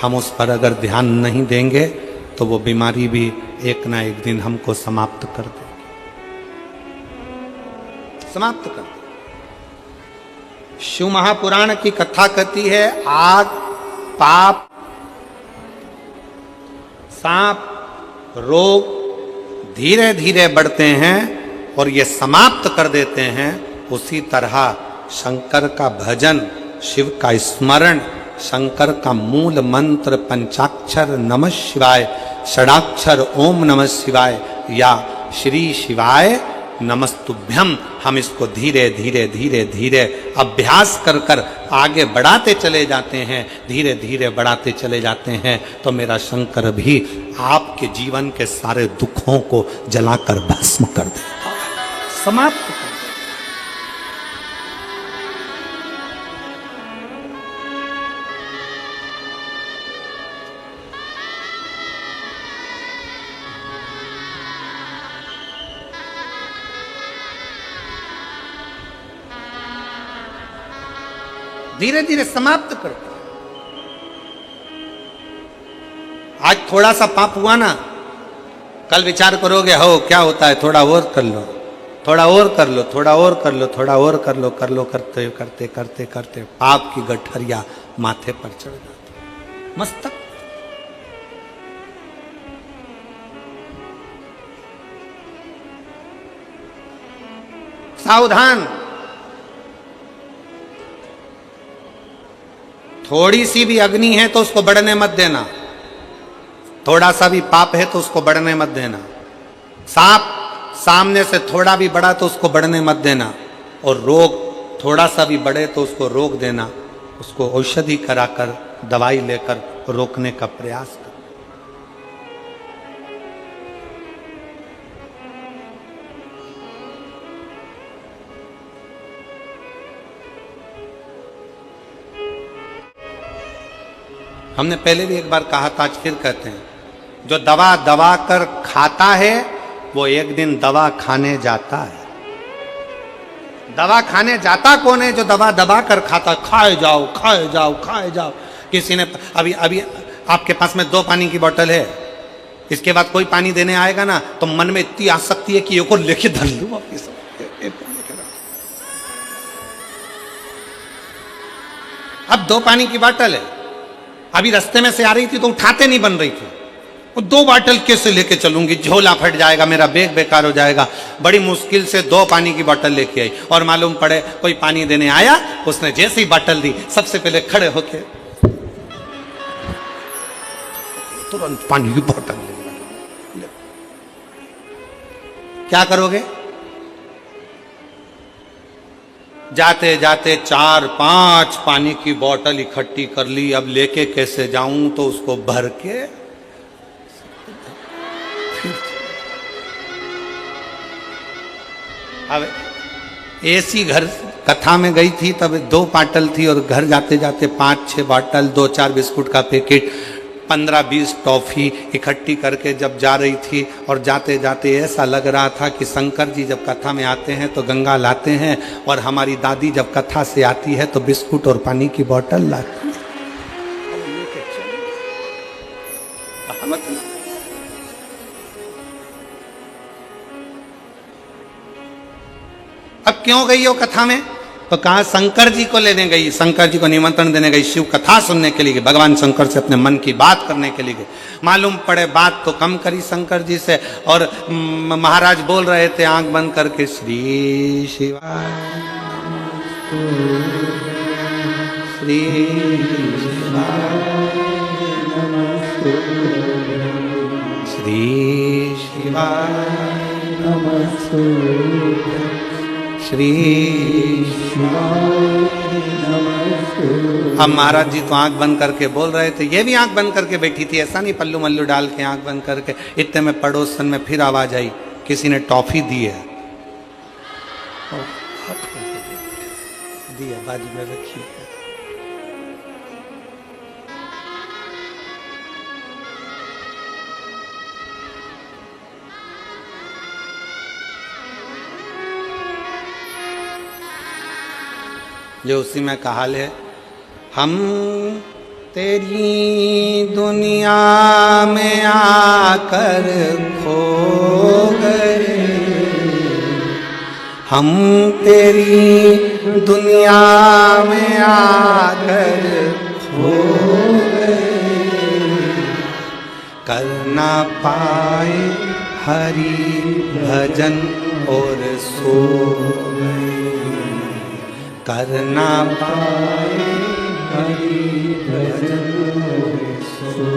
हम उस पर अगर ध्यान नहीं देंगे तो वो बीमारी भी एक ना एक दिन हमको समाप्त कर देगी, समाप्त कर देगी। शिव महापुराण की कथा कहती है आग, पाप, सांप, रोग धीरे धीरे बढ़ते हैं और ये समाप्त कर देते हैं, उसी तरह शंकर का भजन, शिव का स्मरण, शंकर का मूल मंत्र पंचाक्षर नमः शिवाय, षडाक्षर ओम नमः शिवाय या श्री शिवाय नमस्तुभ्यम, हम इसको धीरे धीरे धीरे धीरे अभ्यास कर कर आगे बढ़ाते चले जाते हैं, धीरे धीरे बढ़ाते चले जाते हैं, तो मेरा शंकर भी आपके जीवन के सारे दुखों को जलाकर भस्म कर देगा, समाप्त कर देगा। धीरे धीरे समाप्त करते। आज थोड़ा सा पाप हुआ ना, कल विचार करोगे हो क्या होता है, थोड़ा और कर लो, थोड़ा और कर लो, थोड़ा और कर लो, थोड़ा और कर लो, कर लो, करते करते करते करते पाप की गठरिया माथे पर चढ़ जाती, मस्तक। सावधान, थोड़ी सी भी अग्नि है तो उसको बढ़ने मत देना, थोड़ा सा भी पाप है तो उसको बढ़ने मत देना, सांप सामने से थोड़ा भी बढ़ा तो उसको बढ़ने मत देना, और रोग थोड़ा सा भी बढ़े तो उसको रोक देना, उसको औषधि कराकर दवाई लेकर रोकने का प्रयास कर। हमने पहले भी एक बार कहा था, आज फिर कहते हैं, जो दवा दबा कर खाता है वो एक दिन दवा खाने जाता है। दवा खाने जाता कौन है? जो दवा दबा कर खाता, खाए जाओ खाए जाओ खाए जाओ। किसी ने अभी अभी आपके पास में 2 पानी की बोतल है, इसके बाद कोई पानी देने आएगा ना तो मन में इतनी आसक्ति है कि ये को लेके धर लूं वापिस। अब 2 पानी की बोतल है, अभी रास्ते में से आ रही थी तो उठाते नहीं बन रही थी, वो 2 बोतल कैसे लेके चलूंगी, झोला फट जाएगा, मेरा बैग बेकार हो जाएगा। बड़ी मुश्किल से 2 पानी की बोतल लेके आई, और मालूम पड़े कोई पानी देने आया, उसने जैसे ही बोतल दी सबसे पहले खड़े होके तुरंत पानी की बोतल ले। क्या करोगे? जाते जाते 4-5 पानी की बोतल इकट्ठी कर ली, अब लेके कैसे जाऊं, तो उसको भर के अब ऐसी घर कथा में गई थी, तब 2 बोतल थी, और घर जाते जाते 5-6 बोतल, 2-4 बिस्कुट का पैकेट, 15-20 टॉफी इकट्ठी करके जब जा रही थी, और जाते जाते ऐसा लग रहा था कि शंकर जी जब कथा में आते हैं तो गंगा लाते हैं, और हमारी दादी जब कथा से आती है तो बिस्कुट और पानी की बोतल लाती है। अब क्यों गई हो कथा में? तो कहा शंकर जी को लेने गई, शंकर जी को निमंत्रण देने गई, शिव कथा सुनने के लिए गई, भगवान शंकर से अपने मन की बात करने के लिए गई। मालूम पड़े बात तो कम करी शंकर जी से, और महाराज बोल रहे थे आंख बंद करके, श्री शिवाय श्री शिवाय श्री अब महाराज जी तो आंख बंद करके बोल रहे थे, ये भी आंख बंद करके बैठी थी, ऐसा नहीं पल्लू मल्लू डाल के आंख बंद करके। इतने में पड़ोसन में फिर आवाज आई, किसी ने टॉफी दी है, दी है, बाजू में रखी है। जो उसी में कहाल है, हम तेरी दुनिया में आकर खो गए, हम तेरी दुनिया में आकर खो गए, कर ना पाए हरि भजन और सो करना पाए हरि भजन और सो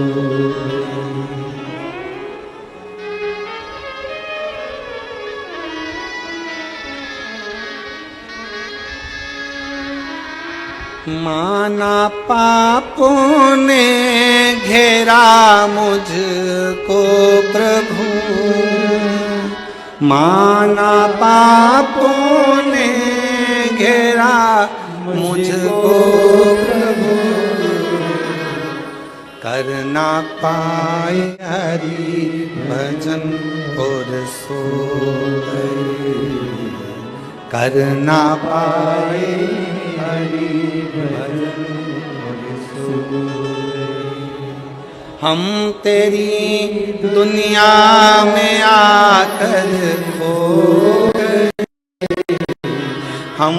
माना पापों ने घेरा मुझको प्रभु, माना पापों ने घेरा मुझको प्रभु, करना पाए हरि भजन और सो करना पाए हरि भजन और सो। हम तेरी दुनिया में आकर खो गए, हम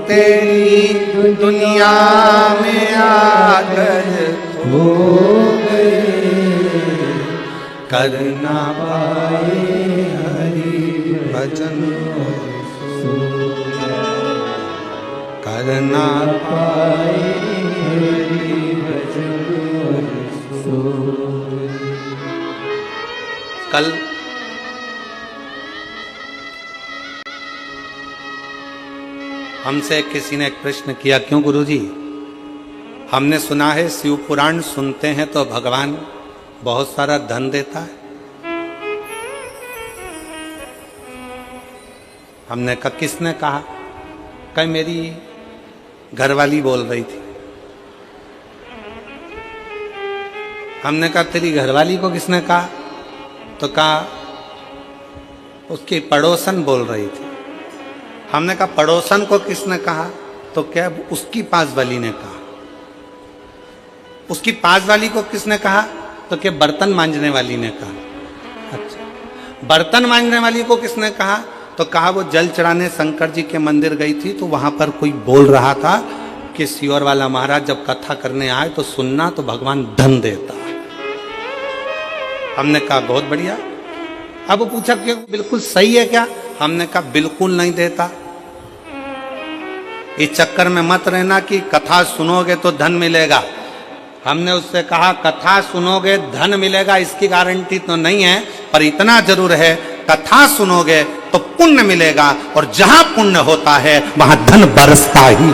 तेरी दुनिया में आकर खो गए, करना पाए हरि भजन और सो करना पाए हरि भजन और सो। कल हमसे किसी ने एक प्रश्न किया, क्यों गुरुजी, हमने सुना है शिव पुराण सुनते हैं तो भगवान बहुत सारा धन देता है। हमने कहा किसने कहा? कहीं मेरी घरवाली बोल रही थी। हमने कहा तेरी घरवाली को किसने कहा? तो कहा उसकी पड़ोसन बोल रही थी। हमने कहा पड़ोसन को किसने कहा? तो क्या उसकी पास वाली ने कहा। उसकी पास वाली को किसने कहा? तो क्या बर्तन मांजने वाली ने कहा। अच्छा, बर्तन मांजने वाली को किसने कहा? तो कहा वो जल चढ़ाने शंकर जी के मंदिर गई थी तो वहां पर कोई बोल रहा था कि सियोर वाला महाराज जब कथा करने आए तो सुनना, तो भगवान धन देता है। हमने कहा बहुत बढ़िया। अब वो पूछा कि बिल्कुल सही है क्या? हमने कहा बिल्कुल नहीं देता। इस चक्कर में मत रहना कि कथा सुनोगे तो धन मिलेगा। हमने उससे कहा कथा सुनोगे धन मिलेगा इसकी गारंटी तो नहीं है, पर इतना जरूर है कथा सुनोगे तो पुण्य मिलेगा, और जहां पुण्य होता है वहां धन बरसता ही।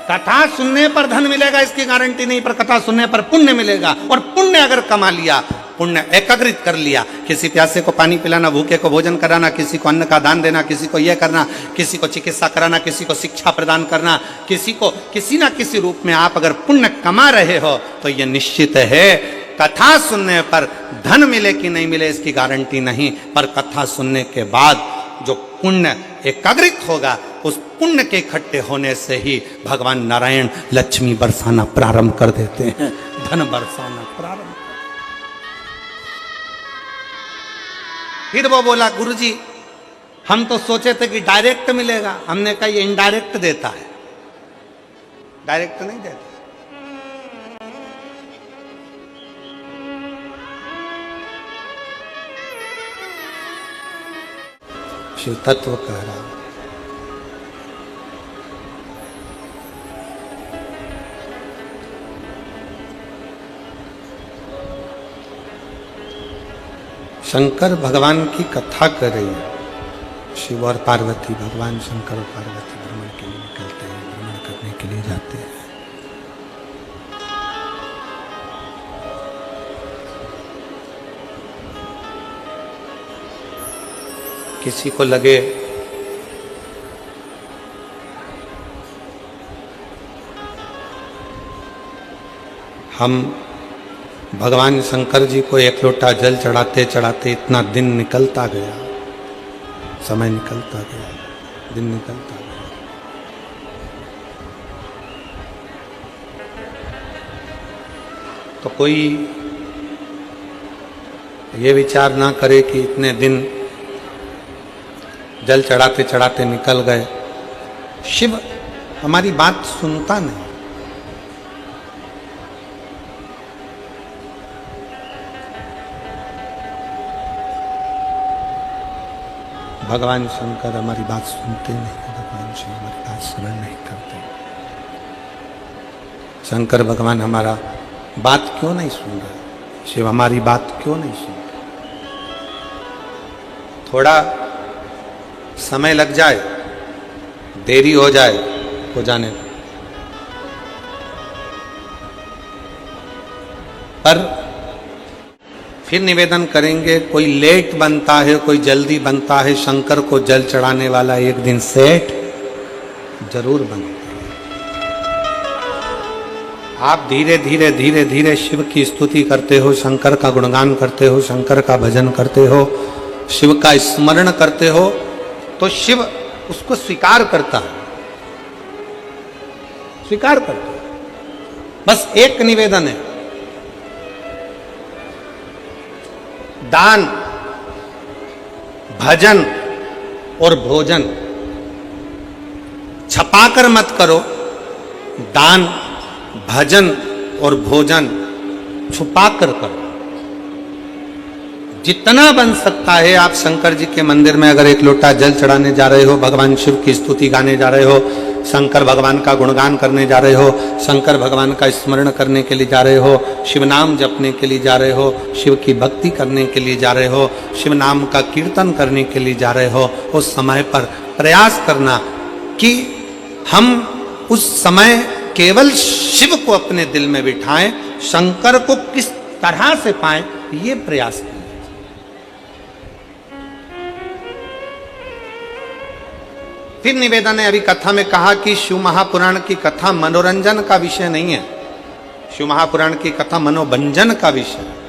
कथा सुनने पर धन मिलेगा इसकी गारंटी नहीं, पर कथा सुनने पर पुण्य मिलेगा। और पुण्य अगर कमा लिया, पुण्य एकाग्रित कर लिया, किसी प्यासे को पानी पिलाना, भूखे को भोजन कराना, किसी को अन्न का दान देना, किसी को यह करना, किसी को चिकित्सा कराना, किसी को शिक्षा प्रदान करना, किसी को किसी ना किसी रूप में आप अगर पुण्य कमा रहे हो तो यह निश्चित है कथा सुनने पर धन मिले कि नहीं मिले इसकी गारंटी नहीं, पर कथा सुनने के बाद जो पुण्य एकाग्रित होगा उस पुण्य के इकट्ठे होने से ही भगवान नारायण लक्ष्मी बरसाना प्रारंभ कर देते हैं, धन बरसाना प्रारंभ। फिर वो बोला गुरुजी हम तो सोचे थे कि डायरेक्ट मिलेगा। हमने कहा ये इनडायरेक्ट देता है, डायरेक्ट नहीं देता। शिव तत्व कह रहा हूं। शंकर भगवान की कथा कर रही है। शिव और पार्वती, भगवान शंकर और पार्वती भ्रमण के लिए निकलते हैं, भ्रमण करने के लिए जाते हैं। किसी को लगे हम भगवान शंकर जी को एक लोटा जल चढ़ाते चढ़ाते इतना दिन निकलता गया, समय निकलता गया, दिन निकलता गया। तो कोई ये विचार ना करे कि इतने दिन जल चढ़ाते चढ़ाते निकल गए। शिव हमारी बात सुनता नहीं। भगवान शंकर हमारी बात सुनते नहीं, भगवान शिव हमारी बात श्रवण नहीं करते। शंकर भगवान हमारा बात क्यों नहीं सुन रहे, शिव हमारी बात क्यों नहीं सुन रहे। थोड़ा समय लग जाए, देरी हो जाए, हो जाने दो, पर फिर निवेदन करेंगे, कोई लेट बनता है, कोई जल्दी बनता है, शंकर को जल चढ़ाने वाला एक दिन सेठ जरूर बनता है। आप धीरे धीरे धीरे धीरे शिव की स्तुति करते हो, शंकर का गुणगान करते हो, शंकर का भजन करते हो, शिव का स्मरण करते हो, तो शिव उसको स्वीकार करता है, स्वीकार करता है। बस एक निवेदन है, दान, भजन और भोजन छपाकर मत करो। दान, भजन और भोजन छुपाकर करो। जितना बन सकता है आप शंकर जी के मंदिर में अगर एक लोटा जल चढ़ाने जा रहे हो, भगवान शिव की स्तुति गाने जा रहे हो, शंकर भगवान का गुणगान करने जा रहे हो, शंकर भगवान का स्मरण करने के लिए जा रहे हो, शिव नाम जपने के लिए जा रहे हो, शिव की भक्ति करने के लिए जा रहे हो, शिव नाम का कीर्तन करने के लिए जा रहे हो, उस समय पर प्रयास करना कि हम उस समय केवल शिव को अपने दिल में बिठाएं, शंकर को किस तरह से पाएं, ये प्रयास करें। फिर निवेदन है, अभी कथा में कहा कि शिव महापुराण की कथा मनोरंजन का विषय नहीं है, शिव महापुराण की कथा मनोभंजन का विषय है।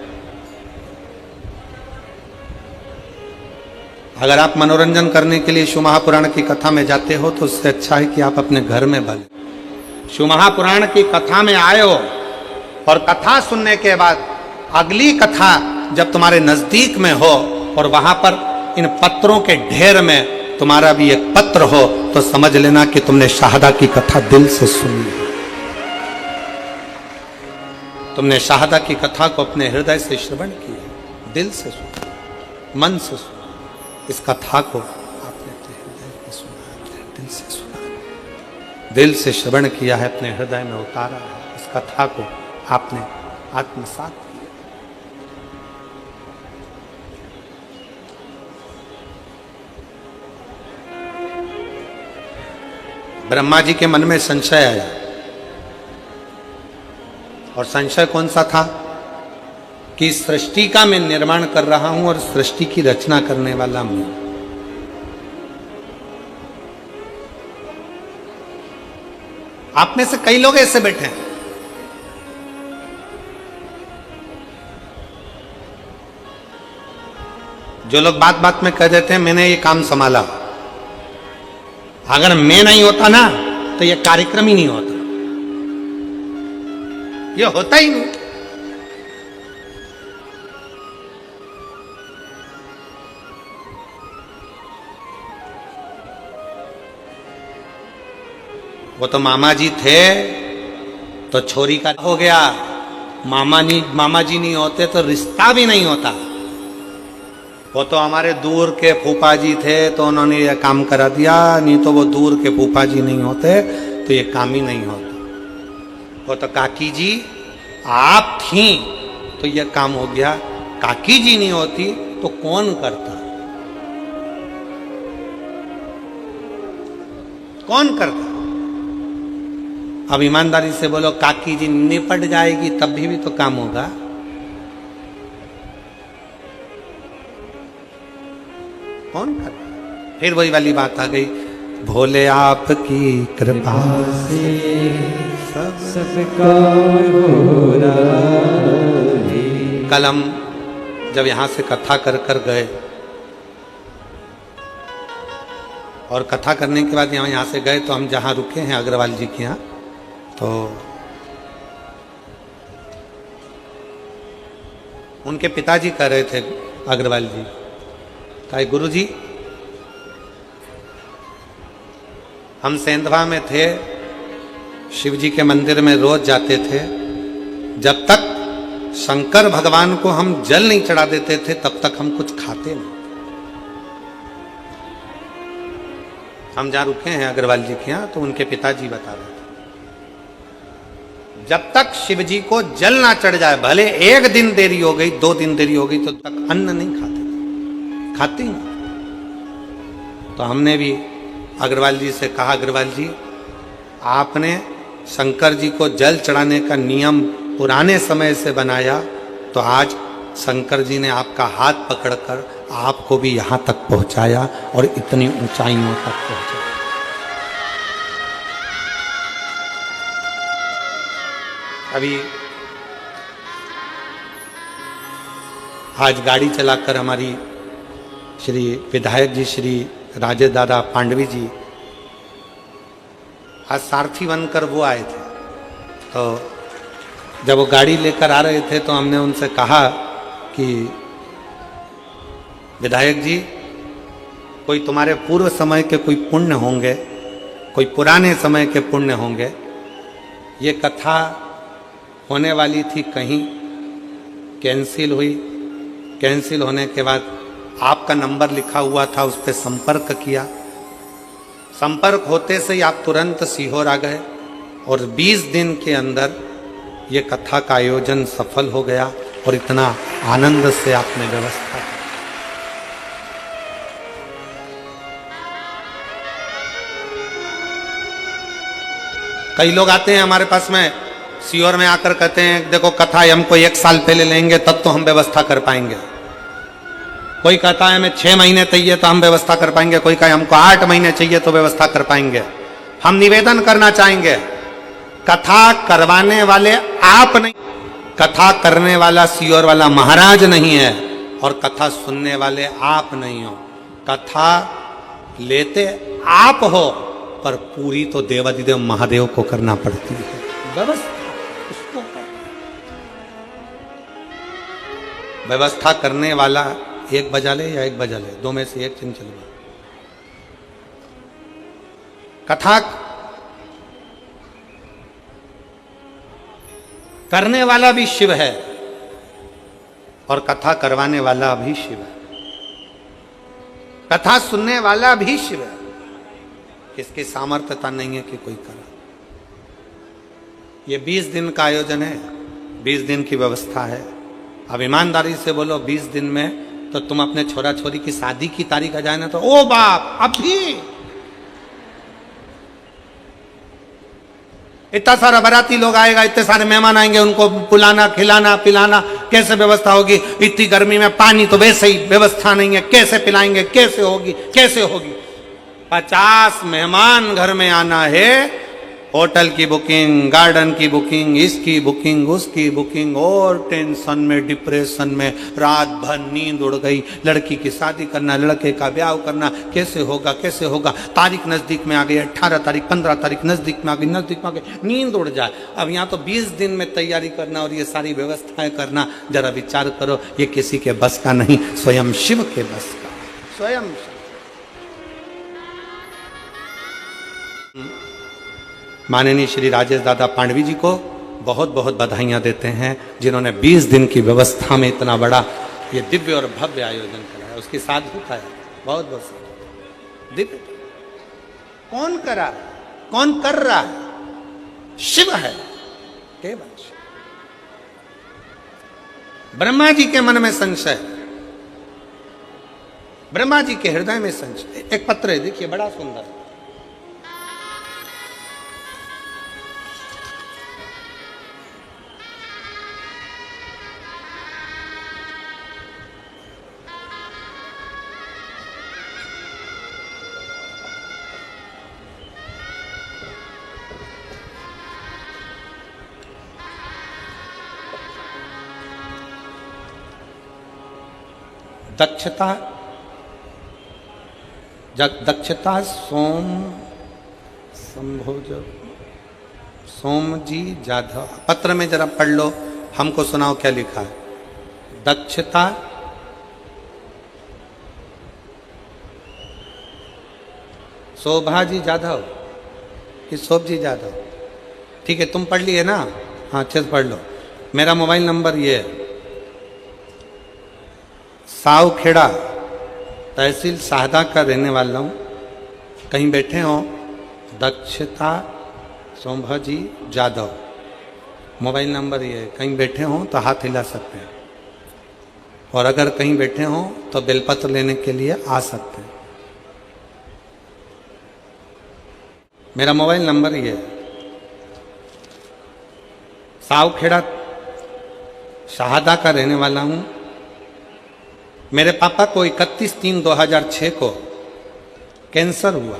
अगर आप मनोरंजन करने के लिए शिव महापुराण की कथा में जाते हो तो उससे अच्छा है कि आप अपने घर में भले शिव महापुराण की कथा में आए हो और कथा सुनने के बाद अगली कथा जब तुम्हारे नजदीक में हो और वहां पर इन पत्रों के ढेर में तुम्हारा भी एक पत्र हो, तो समझ लेना कि तुमने शाहदा की कथा दिल से सुनी, तुमने शाहदा की कथा को अपने हृदय से श्रवण किया, दिल से सुना, मन से सुना। इस कथा को आपने अपने हृदय में सुना, अपने दिल से सुना, दिल से श्रवण किया है, अपने हृदय में उतारा है। इस कथा को आपने आत्मसात किया। ब्रह्मा जी के मन में संशय आया, और संशय कौन सा था कि सृष्टि का मैं निर्माण कर रहा हूं और सृष्टि की रचना करने वाला मैं। आप में से कई लोग ऐसे बैठे हैं, जो लोग बात बात में कह देते हैं मैंने ये काम संभाला, अगर मैं नहीं होता ना तो ये कार्यक्रम ही नहीं होता, ये होता ही नहीं। वो तो मामा जी थे तो छोरी का हो गया, मामा जी नहीं होते तो रिश्ता भी नहीं होता। वो तो हमारे दूर के फूफा जी थे तो उन्होंने ये काम करा दिया, नहीं तो वो दूर के फूफा जी नहीं होते तो ये काम ही नहीं होता। वो तो काकी जी आप थी तो ये काम हो गया, काकी जी नहीं होती तो कौन करता, कौन करता। अब ईमानदारी से बोलो, काकी जी निपट जाएगी तब भी तो काम होगा। कौन करता। फिर वही वाली बात आ गई, भोले आपकी कृपा से सबका हो रहा। कल हम जब यहां से कथा कर कर गए और कथा करने के बाद यहाँ से गए तो हम जहाँ रुके हैं अग्रवाल जी के यहाँ, तो उनके पिताजी कह रहे थे अग्रवाल जी, कहा गुरु जी हम सेंधवा में थे, शिव जी के मंदिर में रोज जाते थे, जब तक शंकर भगवान को हम जल नहीं चढ़ा देते थे तब तक हम कुछ खाते नहीं। हम जहाँ रुके हैं अग्रवाल जी के यहाँ, तो उनके पिताजी बता रहे थे, जब तक शिव जी को जल ना चढ़ जाए, भले 1 दिन देरी हो गई, 2 दिन देरी हो गई, तो तक अन्न नहीं खाते ही नहीं। तो हमने भी अग्रवाल जी से कहा, अग्रवाल जी आपने शंकर जी को जल चढ़ाने का नियम पुराने समय से बनाया, तो आज शंकर जी ने आपका हाथ पकड़कर आपको भी यहां तक पहुंचाया और इतनी ऊंचाइयों तक पहुंचाया। अभी आज गाड़ी चलाकर हमारी श्री विधायक जी श्री राजेश दादा पांडवी जी आज सारथी बनकर वो आए थे। तो जब वो गाड़ी लेकर आ रहे थे तो हमने उनसे कहा कि विधायक जी, कोई तुम्हारे पूर्व समय के कोई पुण्य होंगे, कोई पुराने समय के पुण्य होंगे। ये कथा होने वाली थी, कहीं कैंसिल हुई, कैंसिल होने के बाद आपका नंबर लिखा हुआ था, उस पर संपर्क किया। संपर्क होते से ही आप तुरंत सीहोर आ गए और 20 दिन के अंदर ये कथा का आयोजन सफल हो गया और इतना आनंद से आपने व्यवस्था की। कई लोग आते हैं हमारे पास में सीहोर में आकर कहते हैं देखो कथा हमको 1 साल पहले लेंगे तब तो हम व्यवस्था कर पाएंगे। कोई कहता है हमें 6 महीने चाहिए तो हम व्यवस्था कर पाएंगे, कोई कहे हमको 8 महीने चाहिए तो व्यवस्था कर पाएंगे। हम निवेदन करना चाहेंगे, कथा करवाने वाले आप नहीं, कथा करने वाला सीहोर वाला महाराज नहीं है और कथा सुनने वाले आप नहीं हो। कथा लेते आप हो पर पूरी तो देवाधिदेव महादेव को करना पड़ती है व्यवस्था। उसको व्यवस्था करने वाला 1 बजा ले या 1 बजा ले, 2 में से 1 चल। कथा करने वाला भी शिव है और कथा करवाने वाला भी शिव है, कथा सुनने वाला भी शिव है। किसकी सामर्थ्यता नहीं है कि कोई करा। ये 20 दिन का आयोजन है, 20 दिन की व्यवस्था है। अब ईमानदारी से बोलो 20 दिन में तो तुम अपने छोरा छोरी की शादी की तारीख आ जाए ना तो ओ बाप अभी इतना सारा बाराती लोग आएगा, इतने सारे मेहमान आएंगे, उनको बुलाना खिलाना पिलाना कैसे व्यवस्था होगी। इतनी गर्मी में पानी तो वैसे ही व्यवस्था नहीं है, कैसे पिलाएंगे, कैसे होगी, कैसे होगी। 50 मेहमान घर में आना है, होटल की बुकिंग, गार्डन की बुकिंग, इसकी बुकिंग, उसकी बुकिंग, और टेंशन में डिप्रेशन में रात भर नींद उड़ गई। लड़की की शादी करना, लड़के का ब्याह करना, कैसे होगा कैसे होगा। तारीख नज़दीक में आ गई, 18 तारीख 15 तारीख नज़दीक में आ गई, नज़दीक में आ गई, नींद उड़ जाए। अब यहाँ तो 20 दिन में तैयारी करना और ये सारी व्यवस्थाएं करना, जरा विचार करो, ये किसी के बस का नहीं, स्वयं शिव के बस का, स्वयं। माननीय श्री राजेश दादा पांडवी जी को बहुत बहुत बधाइयाँ देते हैं, जिन्होंने 20 दिन की व्यवस्था में इतना बड़ा ये दिव्य और भव्य आयोजन करा है। उसकी साधुता है, बहुत बहुत दिव्य। कौन करा, कौन कर रहा है? शिव है, केवल शिव। ब्रह्मा जी के मन में संशय, ब्रह्मा जी के हृदय में संशय। एक पत्र है, देखिए बड़ा सुंदर। दक्षता दक्षता सोम संभोज सोम जी जाधव। पत्र में जरा पढ़ लो, हमको सुनाओ क्या लिखा है। दक्षता शोभा जी जाधव कि शोभ जी जाधव, ठीक है तुम पढ़ लिए ना, हाँ अच्छे से पढ़ लो। मेरा मोबाइल नंबर ये है, सावखेड़ा तहसील शाहदा का रहने वाला हूँ। कहीं बैठे हों, दक्षता सोमभाजी जादव मोबाइल नंबर ये है। कहीं बैठे हों तो हाथ हिला सकते हैं, और अगर कहीं बैठे हों तो बेलपत्र लेने के लिए आ सकते हैं। मेरा मोबाइल नंबर ये है। सावखेड़ा शहादा का रहने वाला हूं। मेरे पापा को 31/3/2006 को कैंसर हुआ।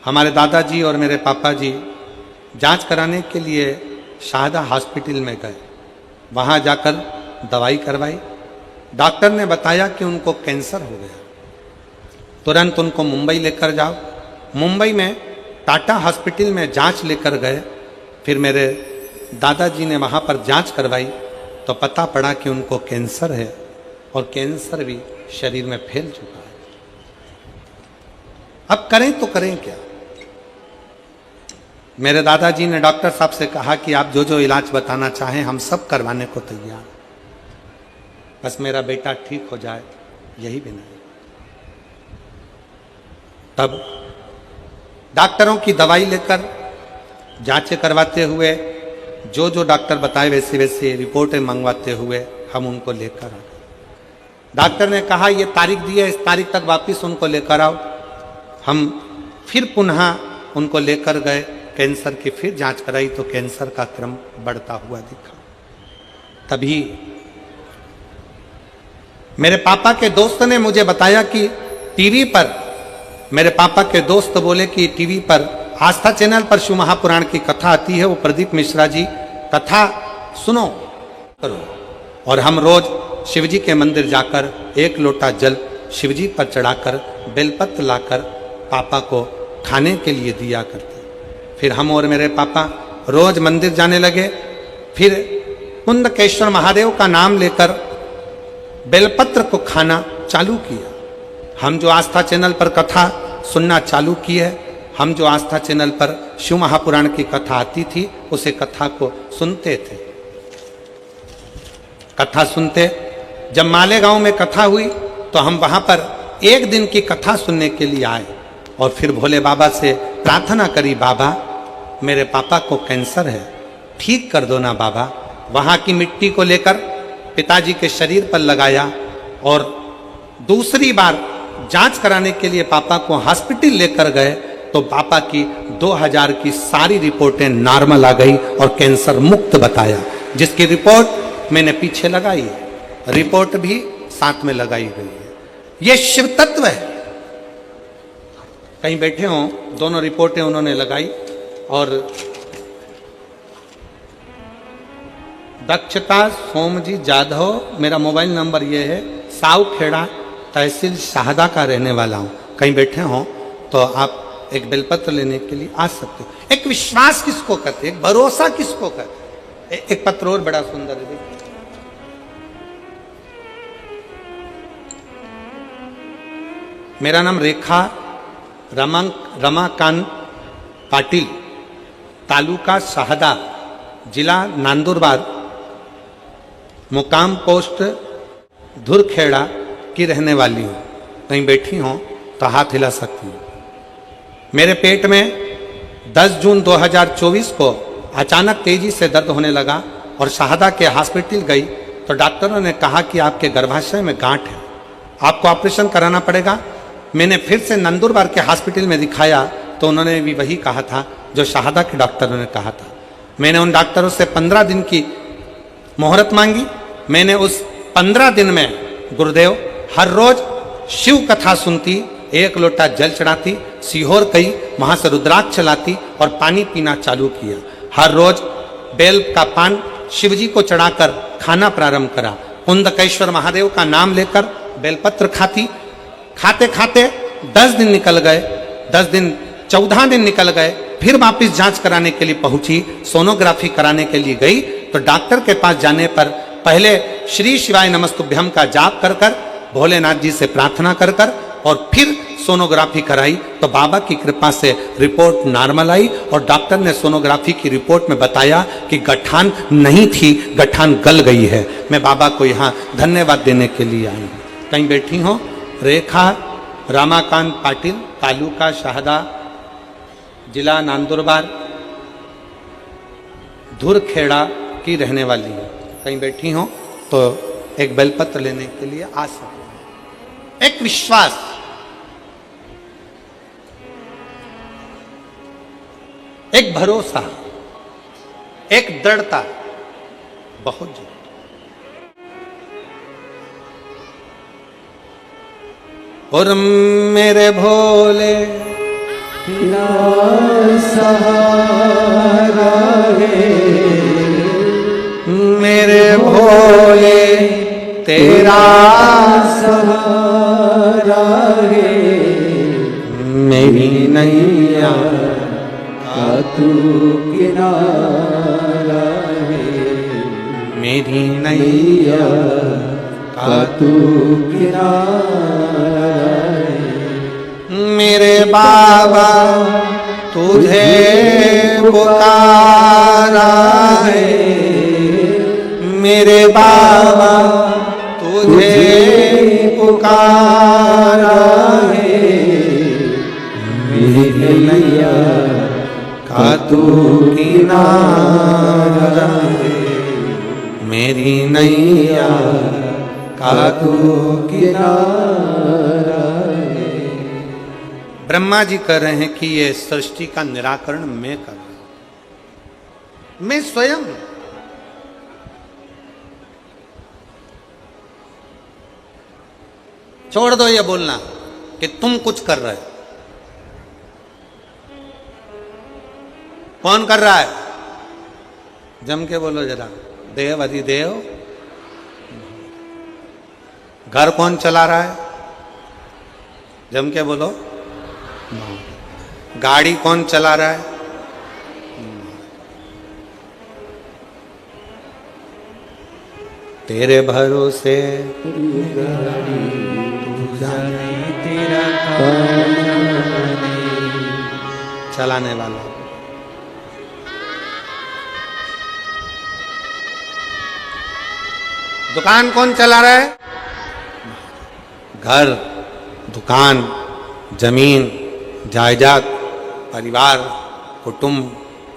हमारे दादाजी और मेरे पापा जी जांच कराने के लिए शहादा हॉस्पिटल में गए। वहां जाकर दवाई करवाई। डॉक्टर ने बताया कि उनको कैंसर हो गया। तुरंत उनको मुंबई लेकर जाओ। मुंबई में टाटा हॉस्पिटल में जांच लेकर गए। फिर मेरे दादाजी ने वहां पर जांच करवाई तो पता पड़ा कि उनको कैंसर है, और कैंसर भी शरीर में फैल चुका है। अब करें तो करें क्या? मेरे दादाजी ने डॉक्टर साहब से कहा कि आप जो जो इलाज बताना चाहें हम सब करवाने को तैयार, बस मेरा बेटा ठीक हो जाए, यही भी नहीं। तब डॉक्टरों की दवाई लेकर जांचें करवाते हुए, जो जो डॉक्टर बताए वैसे वैसे रिपोर्टें मंगवाते हुए हम उनको लेकर आ गए। डॉक्टर ने कहा ये तारीख दी है, इस तारीख तक वापस उनको लेकर आओ। हम फिर पुनः उनको लेकर गए। कैंसर की फिर जांच कराई तो कैंसर का क्रम बढ़ता हुआ दिखा। तभी मेरे पापा के दोस्त ने मुझे बताया कि टीवी पर, मेरे पापा के दोस्त बोले कि टीवी पर आस्था चैनल पर शिव महापुराण की कथा आती है, वो प्रदीप मिश्रा जी कथा सुनो करो। और हम रोज शिव जी के मंदिर जाकर एक लोटा जल शिव जी पर चढ़ाकर बेलपत्र लाकर पापा को खाने के लिए दिया करते। फिर हम और मेरे पापा रोज मंदिर जाने लगे। फिर कुंदकेश्वर महादेव का नाम लेकर बेलपत्र को खाना चालू किया। हम जो आस्था चैनल पर कथा सुनना चालू किए, हम जो आस्था चैनल पर शिव महापुराण की कथा आती थी उसे कथा को सुनते थे। कथा सुनते, जब मालेगांव में कथा हुई तो हम वहां पर एक दिन की कथा सुनने के लिए आए और फिर भोले बाबा से प्रार्थना करी, बाबा मेरे पापा को कैंसर है, ठीक कर दो ना बाबा। वहां की मिट्टी को लेकर पिताजी के शरीर पर लगाया और दूसरी बार जांच कराने के लिए पापा को हॉस्पिटल लेकर गए तो पापा की 2000 की सारी रिपोर्टें नॉर्मल आ गई और कैंसर मुक्त बताया, जिसकी रिपोर्ट मैंने पीछे लगाई है, रिपोर्ट भी साथ में लगाई गई है। यह शिव तत्व है। कहीं बैठे हों, दोनों रिपोर्टें उन्होंने लगाई। और दक्षता सोमजी जाधव मेरा मोबाइल नंबर ये है। सावखेड़ा तहसील शहादा का रहने वाला हूं। कहीं बैठे हों तो आप एक बेलपत्र लेने के लिए आ सकते हो। एक विश्वास किसको कहते, एक भरोसा किसको कहते। एक पत्र और बड़ा सुंदर है, देखिए। मेरा नाम रेखा रमाकांत पाटिल, तालुका शहादा, जिला नंदुरबार, मुकाम पोस्ट धुरखेड़ा की रहने वाली हूँ। कहीं बैठी हों तो हाथ हिला सकती हूँ। मेरे पेट में 10 जून 2024 को अचानक तेजी से दर्द होने लगा और शहादा के हॉस्पिटल गई तो डॉक्टरों ने कहा कि आपके गर्भाशय में गांठ है, आपको ऑपरेशन कराना पड़ेगा। मैंने फिर से नंदुरबार के हॉस्पिटल में दिखाया तो उन्होंने भी वही कहा था जो शहादा के डॉक्टरों ने कहा था। मैंने उन डॉक्टरों से 15 दिन की मोहरत मांगी। मैंने उस 15 दिन में गुरुदेव हर रोज शिव कथा सुनती, एक लोटा जल चढ़ाती, सीहोर गई, वहां से रुद्राक्ष चलाती और पानी पीना चालू किया। हर रोज बेल का पान शिवजी को चढ़ाकर खाना प्रारंभ करा। कुंदकेश्वर महादेव का नाम लेकर बेलपत्र खाती। खाते खाते 10 दिन निकल गए, 10 दिन 14 दिन निकल गए। फिर वापिस जांच कराने के लिए पहुंची, सोनोग्राफी कराने के लिए गई तो डॉक्टर के पास जाने पर पहले श्री शिवाय नमस्तुभ्यम का जाप कर कर, भोलेनाथ जी से प्रार्थना कर कर और फिर सोनोग्राफी कराई तो बाबा की कृपा से रिपोर्ट नॉर्मल आई और डॉक्टर ने सोनोग्राफी की रिपोर्ट में बताया कि गठान नहीं थी, गठान गल गई है। मैं बाबा को यहाँ धन्यवाद देने के लिए आई हूँ। कहीं बैठी हो, रेखा रमाकांत पाटिल, तालुका शाहदा, जिला नंदुरबार, धुरखेड़ा की रहने वाली है। कहीं बैठी हो तो एक बेलपत्र लेने के लिए आ सकते। एक विश्वास, एक भरोसा, एक दृढ़ता बहुत जरूरी। और मेरे भोले तेरा सहारा है, मेरे भोले तेरा सहारा है, मेरी नैया का तू किनारा है, मेरी नैया का तू किनारा है। मेरे बाबा तुझे पुकारा है, मेरे बाबा तुझे पुकारा है, मेरी नैया का तू किनारा है, मेरी नैया का तू किनारा है। ब्रह्मा जी कह रहे हैं कि ये सृष्टि का निराकरण मैं कर रहा हूं, मैं स्वयं। छोड़ दो ये बोलना कि तुम कुछ कर रहे हो। कौन कर रहा है? जम के बोलो जरा। देव अधिदेव। घर कौन चला रहा है? जम के बोलो। गाड़ी कौन चला रहा है? तेरे भरोसे जाने तेरा कौन जाने, चलाने वाला। दुकान कौन चला रहा है? घर, दुकान, जमीन, जायदाद, परिवार, कुटुंब,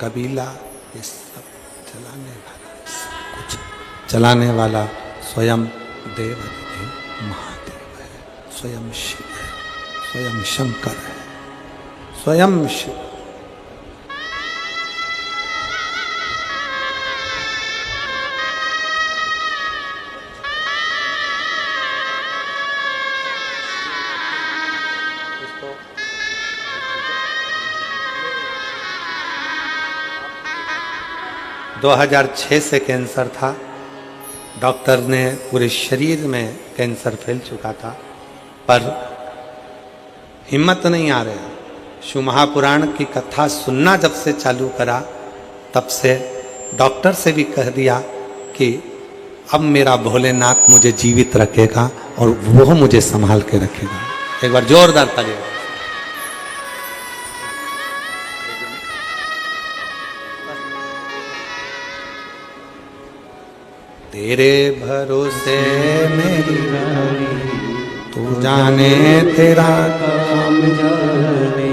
कबीला, ये सब चलाने वाला, सब कुछ चलाने वाला स्वयं देव अधिदेव महादेव है, स्वयं शिव है, स्वयं शंकर है, स्वयं शिव। इसको 2006 से कैंसर था। डॉक्टर ने पूरे शरीर में कैंसर फैल चुका था, पर हिम्मत नहीं आ रहा। शिव महापुराण की कथा सुनना जब से चालू करा, तब से डॉक्टर से भी कह दिया कि अब मेरा भोलेनाथ मुझे जीवित रखेगा और वो मुझे संभाल के रखेगा। एक बार जोरदार तालियां। तेरे भरोसे मेरी रानी, तू जाने तेरा काम जाने।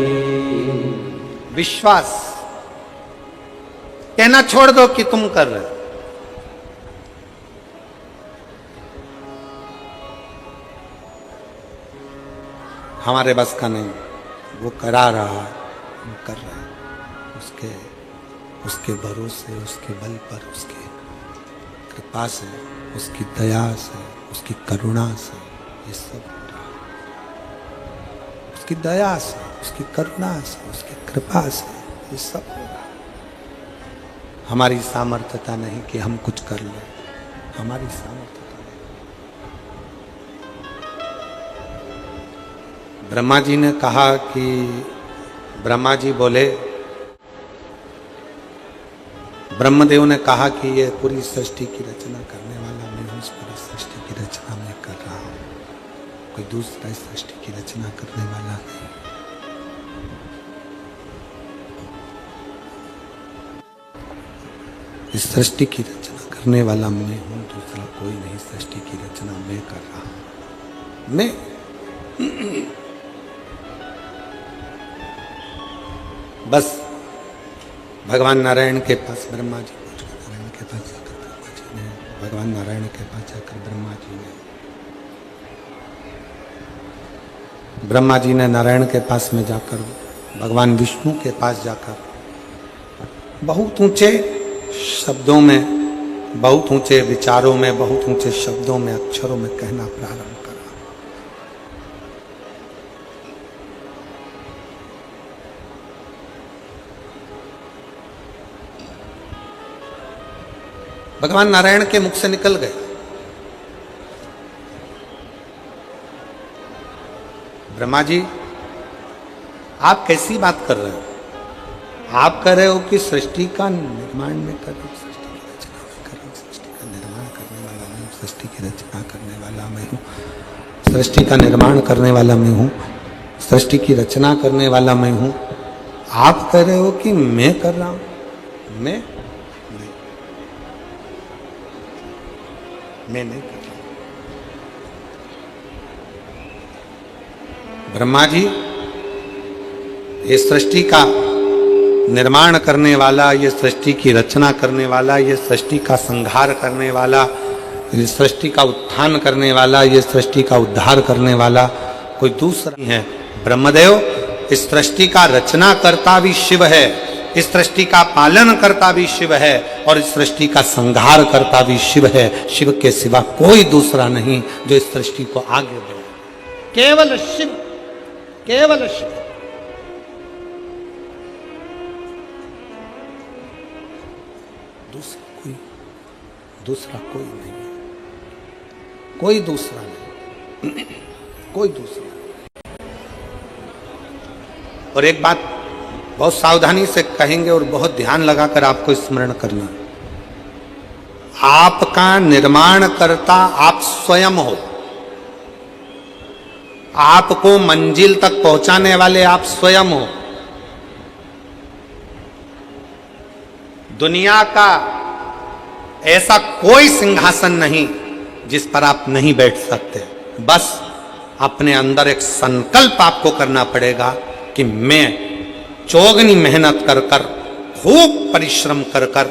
विश्वास कहना छोड़ दो कि तुम कर रहे हो। हमारे बस का नहीं, वो करा रहा है, वो कर रहा है, उसके भरोसे, उसके बल पर, उसके कृपा से, उसकी दया से, उसकी करुणा से ये सब हो रहा है। उसकी दया से, उसकी करुणा से, उसकी कृपा से ये सब हो रहा है। हमारी सामर्थ्यता नहीं कि हम कुछ कर लें, हमारी सामर्थ्यता नहीं। ब्रह्मा जी ने कहा कि ब्रह्मा जी बोले, ब्रह्मदेव ने कहा कि ये पूरी सृष्टि की रचना करने वाला मैं हूँ, इस पूरी सृष्टि की रचना मैं कर रहा हूँ, कोई दूसरा इस सृष्टि की रचना करने वाला नहीं। इस सृष्टि की रचना करने वाला मैं हूँ, दूसरा कोई नहीं। सृष्टि की रचना मैं कर रहा हूँ। मैं बस भगवान नारायण के पास ब्रह्मा जी पहुंचकर नारायण के पास जाकर ब्रह्मा जी ने भगवान नारायण के पास जाकर ब्रह्मा जी ने नारायण के पास में जाकर भगवान विष्णु के पास जाकर बहुत ऊंचे शब्दों में, बहुत ऊंचे विचारों में, बहुत ऊंचे शब्दों में, अक्षरों में कहना प्रारंभ करा। भगवान नारायण के मुख से निकल गए, ब्रह्मा जी आप कैसी बात कर रहे हो? आप कह रहे हो कि सृष्टि का निर्माण में कर रहे हो, सृष्टि की रचना में कर रहे हो, सृष्टि का निर्माण करने वाला मैं हूँ, सृष्टि की रचना करने वाला मैं हूँ, सृष्टि का निर्माण करने वाला मैं हूँ, सृष्टि की रचना करने वाला मैं हूँ। आप कह रहे हो कि मैं कर रहा हूँ? मैं नहीं कर रहा। ब्रह्मा जी ये सृष्टि का निर्माण करने वाला, ये सृष्टि की रचना करने वाला, ये सृष्टि का संहार करने वाला, ये सृष्टि का उत्थान करने वाला, ये सृष्टि का उद्धार करने वाला कोई दूसरा नहीं है। ब्रह्मदेव इस सृष्टि का रचना करता भी शिव है, इस सृष्टि का पालन करता भी शिव है और इस सृष्टि का संहार करता भी शिव है। शिव के सिवा कोई दूसरा नहीं जो इस सृष्टि को आगे बढ़े, केवल शिव, केवल शिव। दूसरा कोई नहीं है, कोई दूसरा नहीं, कोई दूसरा नहीं। और एक बात बहुत सावधानी से कहेंगे और बहुत ध्यान लगाकर आपको स्मरण करना, आपका निर्माण करता आप स्वयं हो, आपको मंजिल तक पहुंचाने वाले आप स्वयं हो। दुनिया का ऐसा कोई सिंहासन नहीं जिस पर आप नहीं बैठ सकते। बस अपने अंदर एक संकल्प आपको करना पड़ेगा कि मैं चौगनी मेहनत कर कर, खूब परिश्रम कर कर,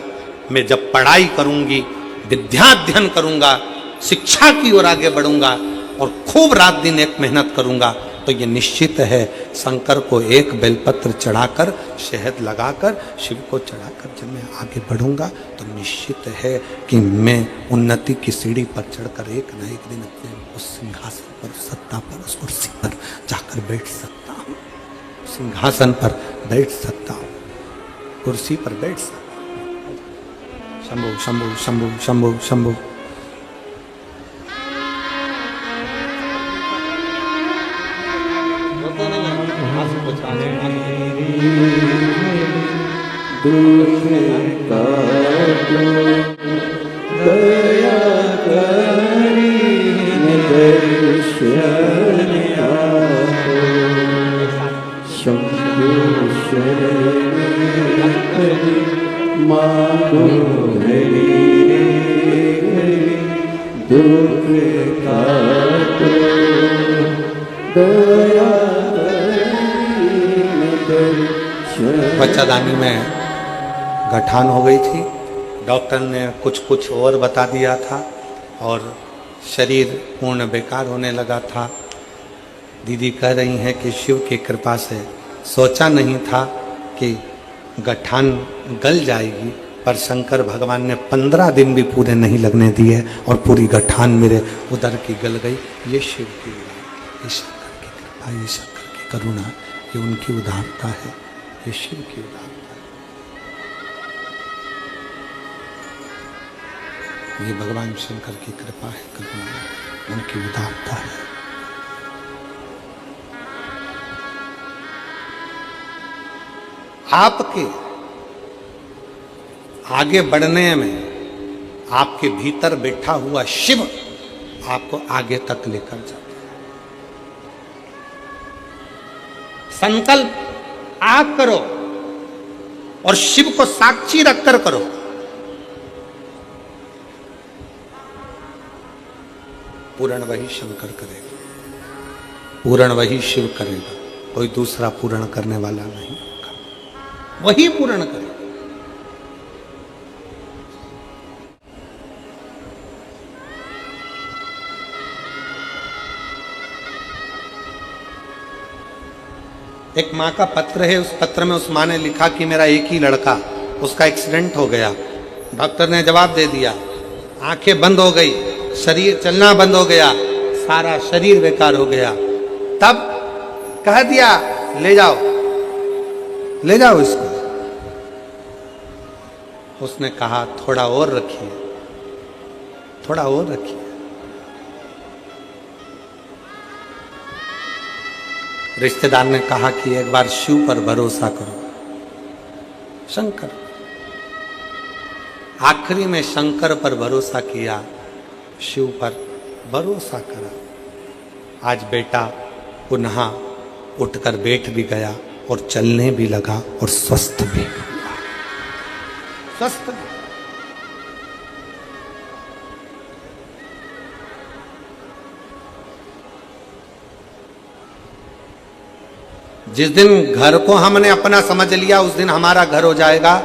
मैं जब पढ़ाई करूंगी, विद्याध्ययन करूंगा, शिक्षा की ओर आगे बढ़ूंगा और खूब रात दिन एक मेहनत करूंगा, तो ये निश्चित है शंकर को एक बेलपत्र चढ़ाकर, शहद लगाकर, शिव को चढ़ाकर जब मैं आगे बढ़ूंगा तो निश्चित है कि मैं उन्नति की सीढ़ी पर चढ़कर एक न एक दिन अपने उस सिंहासन पर, उस सत्ता पर, उस कुर्सी पर जाकर बैठ सकता हूँ, सिंहासन पर बैठ सकता हूँ, कुर्सी पर बैठ सकता हूँ। शंभु शंभु शंभु शंभु शंभु। दुख काटो दया करी दर्शन आपो, शंभु शरण हरि मानो हरि हरि। दुख काटो दया करी बच्चादानी में गठान हो गई थी, डॉक्टर ने कुछ और बता दिया था और शरीर पूर्ण बेकार होने लगा था। दीदी कह रही हैं कि शिव की कृपा से सोचा नहीं था कि गठान गल जाएगी, पर शंकर भगवान ने 15 दिन भी पूरे नहीं लगने दिए और पूरी गठान मेरे उदर की गल गई। ये शिव की उदारता, ये शंकर की कृपा, ये शंकर की करुणा, ये उनकी उदारता है, ये शिव की उदारता है। ये भगवान शंकर की कृपा है, करुणा है, उनकी उदारता है। आपके आगे बढ़ने में आपके भीतर बैठा हुआ शिव आपको आगे तक लेकर जाता है। संकल्प आप करो और शिव को साक्षी रखकर करो। पूर्ण वही शंकर करेगा, पूर्ण वही शिव करेगा, कोई दूसरा पूर्ण करने वाला नहीं होगा। वही पूर्ण करे। एक माँ का पत्र है, उस पत्र में उस माँ ने लिखा कि मेरा एक ही लड़का, उसका एक्सीडेंट हो गया। डॉक्टर ने जवाब दे दिया, आंखें बंद हो गई, शरीर चलना बंद हो गया, सारा शरीर बेकार हो गया। तब कह दिया ले जाओ, ले जाओ इसको। उसने कहा थोड़ा और रखिए, थोड़ा और रखिए। रिश्तेदार ने कहा कि एक बार शिव पर भरोसा करो। शंकर, आखिरी में शंकर पर भरोसा किया, शिव पर भरोसा करा। आज बेटा पुनः उठकर बैठ भी गया और चलने भी लगा और स्वस्थ भी हुआ, स्वस्थ भी। जिस दिन घर को हमने अपना समझ लिया उस दिन हमारा घर हो जाएगा।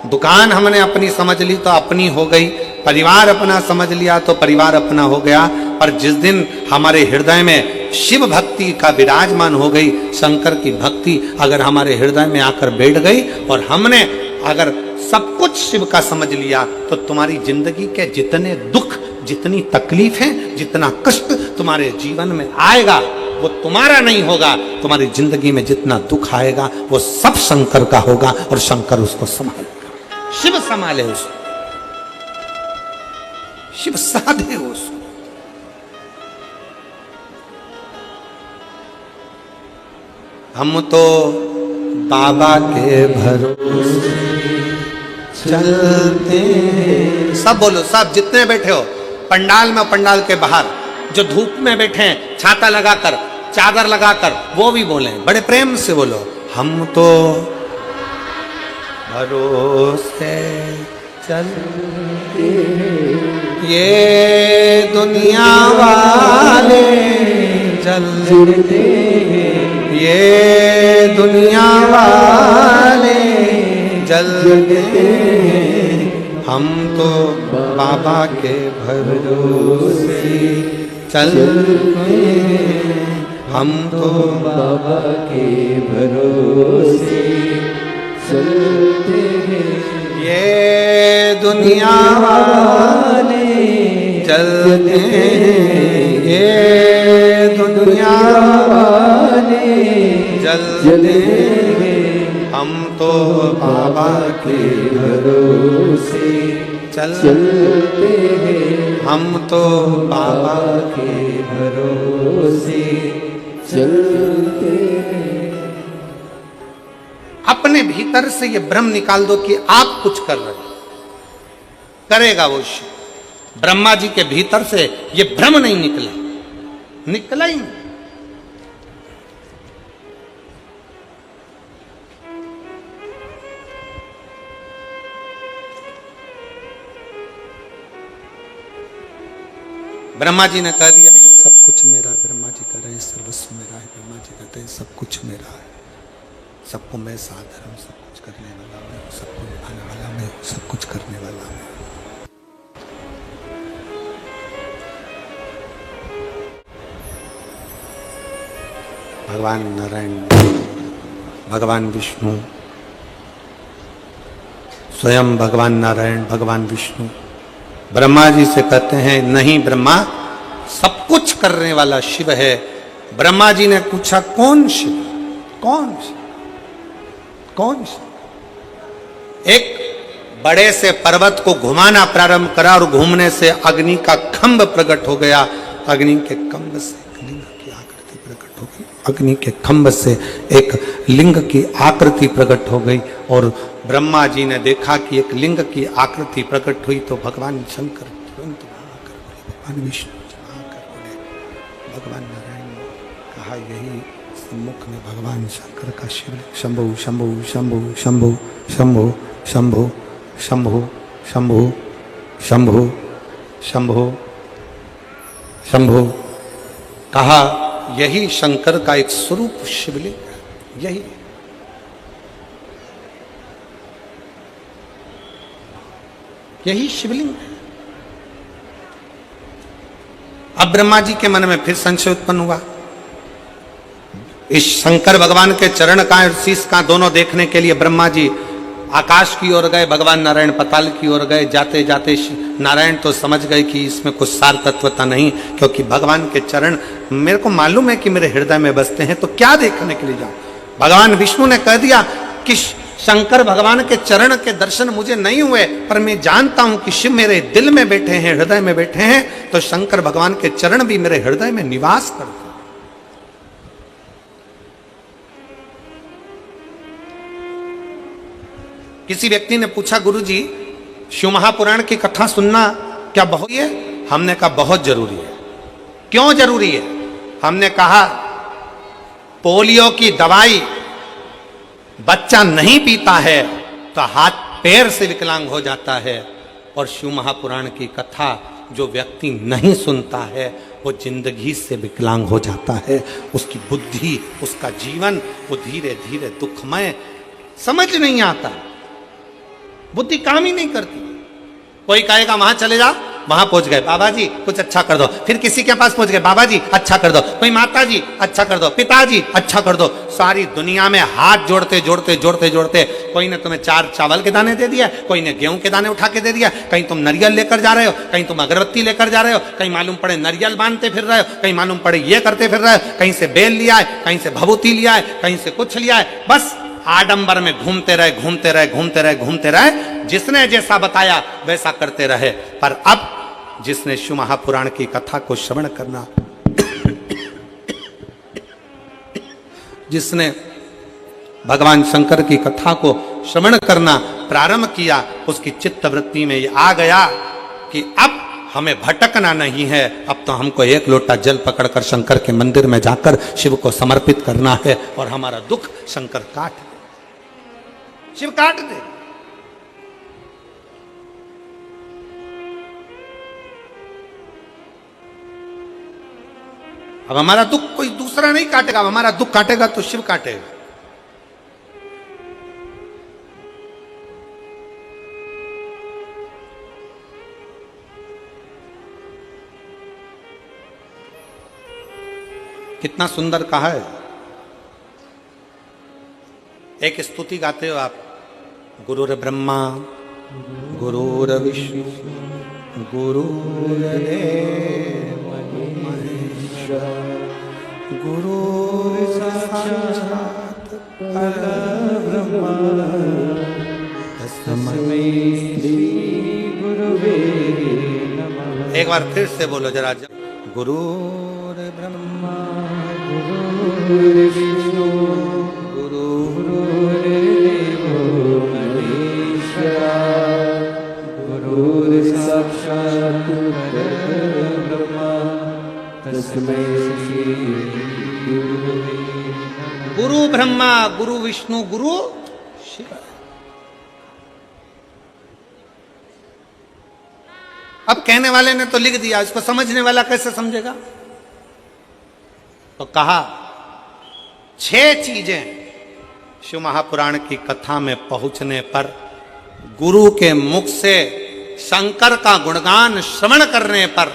दुकान हमने अपनी समझ ली तो अपनी हो गई, परिवार अपना समझ लिया तो परिवार अपना हो गया। पर जिस दिन हमारे हृदय में शिव भक्ति का विराजमान हो गई, शंकर की भक्ति अगर हमारे हृदय में आकर बैठ गई और हमने अगर सब कुछ शिव का समझ लिया, तो तुम्हारी जिंदगी के जितने दुख, जितनी तकलीफें, जितना कष्ट तुम्हारे जीवन में आएगा वो तुम्हारा नहीं होगा। तुम्हारी जिंदगी में जितना दुख आएगा वो सब शंकर का होगा और शंकर उसको संभालेगा। शिव संभाले उसको, शिव साधे उसको। हम तो बाबा के भरोसे चलते हैं। सब बोलो, सब जितने बैठे हो पंडाल में, पंडाल के बाहर जो धूप में बैठे हैं, छाता लगाकर, चादर लगाकर, वो भी बोले, बड़े प्रेम से बोलो, हम तो भरोसे चलते ये दुनिया वाले चलते, ये दुनिया वाले जलते, हम तो बाबा के भरोसे चलते, हम तो बाबा के भरोसे चलते हैं। ये दुनिया वाले चलते, ये दुनिया वाले जलते, हम तो बाबा के भरोसे चलते हैं, हम तो बाबा के भरोसे चलते हैं। अपने भीतर से ये भ्रम निकाल दो कि आप कुछ कर रहे हो, करेगा वो शिव। ब्रह्मा जी के भीतर से ये भ्रम नहीं निकला, निकला ही नहीं। ब्रह्मा जी ने कह दिया ये सब कुछ मेरा। ब्रह्मा जी कह रहे हैं सर्वस्व मेरा है। ब्रह्मा जी कहते हैं सब कुछ मेरा है, सबको मैं साधर हूँ, सब कुछ करने वाला मैं, सबको निभाने वाला मैं, सब कुछ करने वाला मैं। भगवान नारायण, भगवान विष्णु, स्वयं भगवान नारायण, भगवान विष्णु ब्रह्मा जी से कहते हैं नहीं ब्रह्मा, सब कुछ करने वाला शिव है। ब्रह्मा जी ने पूछा कौन शिव, कौन शिव, कौन शिव? एक बड़े से पर्वत को घुमाना प्रारंभ करा और घूमने से अग्नि का खंभ प्रकट हो गया। अग्नि के खंभ से लिंग की आकृति प्रकट हो गई, अग्नि के खंभ से एक लिंग की आकृति प्रकट हो गई। और ब्रह्मा जी ने देखा कि एक लिंग की आकृति प्रकट हुई तो भगवान शंकर तुरंत आकर बोले, भगवान विष्णु आकर बोले, भगवान नारायण ने कहा यही सम्मुख में भगवान शंकर का शिवलिंग। शंभु शंभु शंभु शंभु शंभु शंभु शंभु शंभु शंभु शंभु शंभु कहा यही शंकर का एक स्वरूप शिवलिंग है। यही यही शिवलिंग है। अब ब्रह्मा जी के मन में फिर संशय उत्पन्न हुआ। इस शंकर भगवान के चरण का और शीश का दोनों देखने के लिए ब्रह्मा जी आकाश की ओर गए, भगवान नारायण पताल की ओर गए। जाते जाते नारायण तो समझ गए कि इसमें कुछ सार तत्वता नहीं, क्योंकि भगवान के चरण मेरे को मालूम है कि मेरे हृदय में बसते हैं, तो क्या देखने के लिए जाऊं। भगवान विष्णु ने कह दिया कि शंकर भगवान के चरण के दर्शन मुझे नहीं हुए, पर मैं जानता हूं कि शिव मेरे दिल में बैठे हैं, हृदय में बैठे हैं, तो शंकर भगवान के चरण भी मेरे हृदय में निवास करते हैं। किसी व्यक्ति ने पूछा, गुरुजी शिव महापुराण की कथा सुनना क्या बहुत है? हमने कहा बहुत जरूरी है। क्यों जरूरी है? हमने कहा पोलियो की दवाई बच्चा नहीं पीता है तो हाथ पैर से विकलांग हो जाता है, और शिव महापुराण की कथा जो व्यक्ति नहीं सुनता है वो जिंदगी से विकलांग हो जाता है। उसकी बुद्धि, उसका जीवन वो धीरे धीरे दुखमय, समझ नहीं आता, बुद्धि काम ही नहीं करती। कोई कहेगा वहां चले जाओ, वहां पहुंच गए, बाबा जी कुछ अच्छा कर दो, फिर किसी के पास पहुंच गए, बाबा जी अच्छा कर दो, कोई माता जी अच्छा कर दो, पिताजी अच्छा कर दो। सारी दुनिया में हाथ जोड़ते जोड़ते जोड़ते जोड़ते कोई ने तुम्हें 4 चावल के दाने दे दिया, कोई ने गेहूं के दाने उठा के दे दिया, कहीं तुम नारियल लेकर जा रहे हो, कहीं तुम अगरबत्ती लेकर जा रहे हो, कहीं मालूम पड़े नारियल बांधते फिर रहे हो, कहीं मालूम पड़े ये करते फिर रहे हो, कहीं से बेल लिया है, कहीं से भभूति लिया है, कहीं से कुछ लिया है, बस आडंबर में घूमते रहे घूमते रहे घूमते रहे घूमते रहे। जिसने जैसा बताया वैसा करते रहे। पर अब जिसने शिव महापुराण की कथा को श्रवण करना, जिसने भगवान शंकर की कथा को श्रवण करना प्रारंभ किया, उसकी चित्त वृत्ति में ये आ गया कि अब हमें भटकना नहीं है, अब तो हमको एक लोटा जल पकड़कर शंकर के मंदिर में जाकर शिव को समर्पित करना है, और हमारा दुख शंकर काट दे, शिव काट दे। अब हमारा दुख कोई दूसरा नहीं काटेगा, हमारा दुख काटेगा तो शिव काटेगा। कितना सुंदर कहा है। एक स्तुति गाते हो आप, गुरुर ब्रह्मा गुरुर विष्णु गुरुर्देव महेश्वरा गुरुर साक्षात् परब्रह्म तस्मै श्री गुरुवे नमः। एक बार फिर से बोलो जरा, गुरुर ब्रह्मा गुरुर विष्णु गुरुर्देव महेश्वरा गुरुर साक्षात् परब्रह्म तस्मै श्री गुरुवे नमः। गुरु ब्रह्मा गुरु विष्णु गुरु शिव। अब कहने वाले ने तो लिख दिया, इसको समझने वाला कैसे समझेगा? तो कहा 6 चीजें शिव महापुराण की कथा में पहुंचने पर, गुरु के मुख से शंकर का गुणगान श्रवण करने पर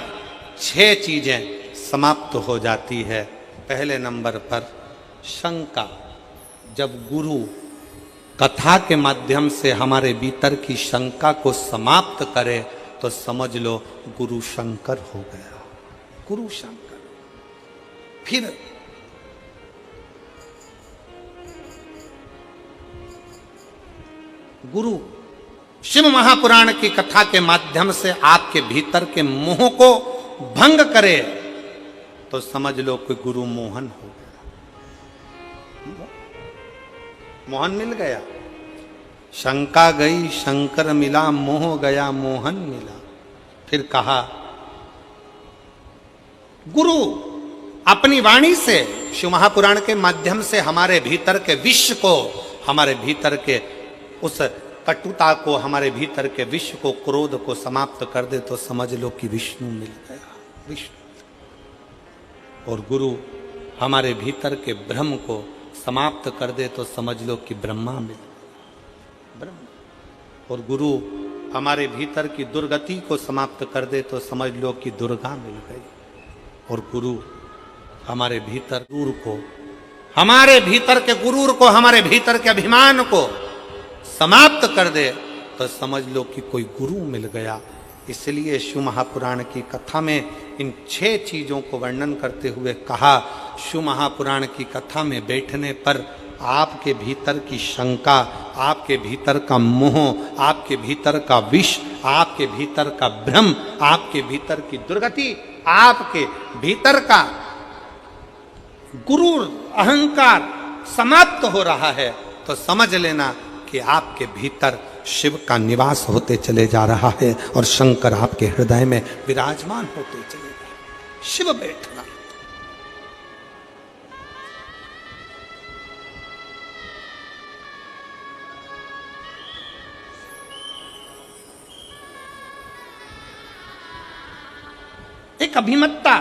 6 चीजें समाप्त हो जाती है। पहले नंबर पर शंका। जब गुरु कथा के माध्यम से हमारे भीतर की शंका को समाप्त करे तो समझ लो गुरु शंकर हो गया, गुरु शंकर। फिर गुरु शिव महापुराण की कथा के माध्यम से आपके भीतर के मोह को भंग करे तो समझ लो कि गुरु मोहन हो गया, मोहन मिल गया। शंका गई शंकर मिला, मोह गया मोहन मिला। फिर कहा गुरु अपनी वाणी से शिव महापुराण के माध्यम से हमारे भीतर के विश्व को, हमारे भीतर के उस कटुता को, हमारे भीतर के विश्व को, क्रोध को समाप्त कर दे तो समझ लो कि विष्णु मिल गया, विष्णु। और गुरु हमारे भीतर के भ्रम को समाप्त कर दे तो समझ लो कि ब्रह्मा मिल, ब्रह्मा। और गुरु हमारे भीतर की दुर्गति को समाप्त कर दे तो समझ लो कि दुर्गा मिल गई। और गुरु हमारे भीतर गुरु को, हमारे भीतर के गुरूर को, हमारे भीतर के अभिमान को समाप्त कर दे तो समझ लो कि कोई गुरु मिल गया। इसलिए शिव महापुराण की कथा में इन 6 चीजों को वर्णन करते हुए कहा, शिव महापुराण की कथा में बैठने पर आपके भीतर की शंका, आपके भीतर का मोह, आपके भीतर का विष, आपके भीतर का भ्रम, आपके भीतर की दुर्गति, आपके भीतर का गुरूर अहंकार समाप्त हो रहा है तो समझ लेना कि आपके भीतर शिव का निवास होते चले जा रहा है और शंकर आपके हृदय में विराजमान होते चले जा रहे हैं। शिव बैठना। एक अभिमत्ता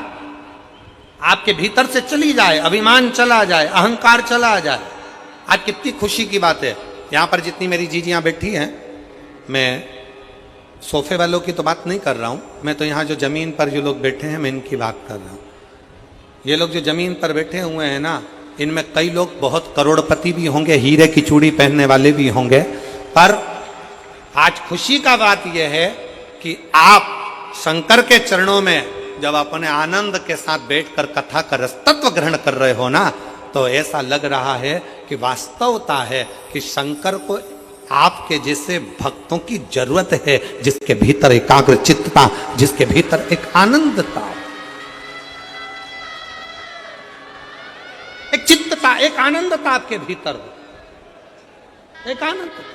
आपके भीतर से चली जाए, अभिमान चला जाए, अहंकार चला जाए। आज कितनी खुशी की बात है, यहां पर जितनी मेरी जीजियां बैठी हैं, मैं सोफे वालों की तो बात नहीं कर रहा हूं, मैं तो यहां जो जमीन पर जो लोग बैठे हैं मैं इनकी बात कर रहा हूं। ये लोग जो जमीन पर बैठे हुए हैं ना, इनमें कई लोग बहुत करोड़पति भी होंगे, हीरे की चूड़ी पहनने वाले भी होंगे, पर आज खुशी का बात यह है कि आप शंकर के चरणों में जब अपने आनंद के साथ बैठकर कथा का रसतत्व ग्रहण कर रहे हो ना, तो ऐसा लग रहा है कि वास्तवता है कि शंकर को आपके जैसे भक्तों की जरूरत है, जिसके भीतर एकाग्र चित्तता, जिसके भीतर एक आनंदता, एक चित्तता, एक आनंदता आपके भीतर हो, एक आनंदता।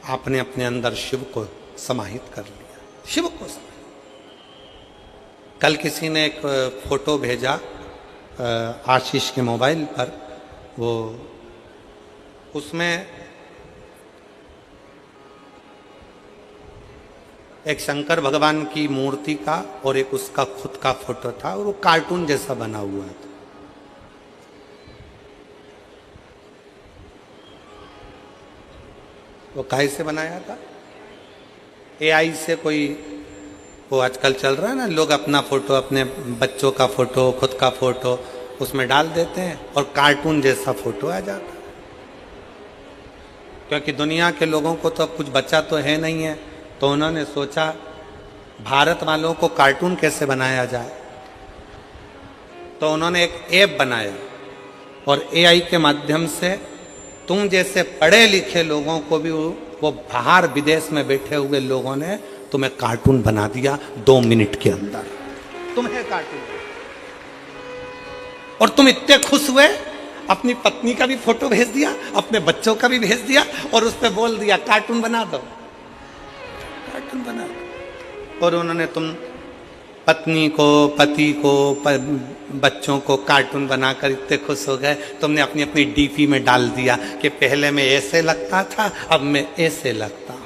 आपने अपने अंदर शिव को समाहित कर लिया, शिव को। कल किसी ने एक फोटो भेजा आशीष के मोबाइल पर, वो उसमें एक शंकर भगवान की मूर्ति का और एक उसका खुद का फोटो था और वो कार्टून जैसा बना हुआ था। वो काहे से बनाया था? एआई से कोई, वो आजकल चल रहा है ना, लोग अपना फोटो, अपने बच्चों का फोटो, खुद का फोटो उसमें डाल देते हैं और कार्टून जैसा फोटो आ जाता है। क्योंकि दुनिया के लोगों को तो अब कुछ बचा तो है नहीं है, तो उन्होंने सोचा भारत वालों को कार्टून कैसे बनाया जाए, तो उन्होंने एक ऐप बनाया और एआई के माध्यम से तुम जैसे पढ़े लिखे लोगों को भी, वो बाहर विदेश में बैठे हुए लोगों ने तुम्हें कार्टून बना दिया 2 मिनट के अंदर, तुम्हें कार्टून। और तुम इतने खुश हुए, अपनी पत्नी का भी फोटो भेज दिया, अपने बच्चों का भी भेज दिया और उस पर बोल दिया कार्टून बना दो, कार्टून बना दो। और उन्होंने तुम पत्नी को, पति को, बच्चों को कार्टून बनाकर इतने खुश हो गए, तुमने अपनी अपनी डीपी में डाल दिया कि पहले मैं ऐसे लगता था, अब मैं ऐसे लगता हूं।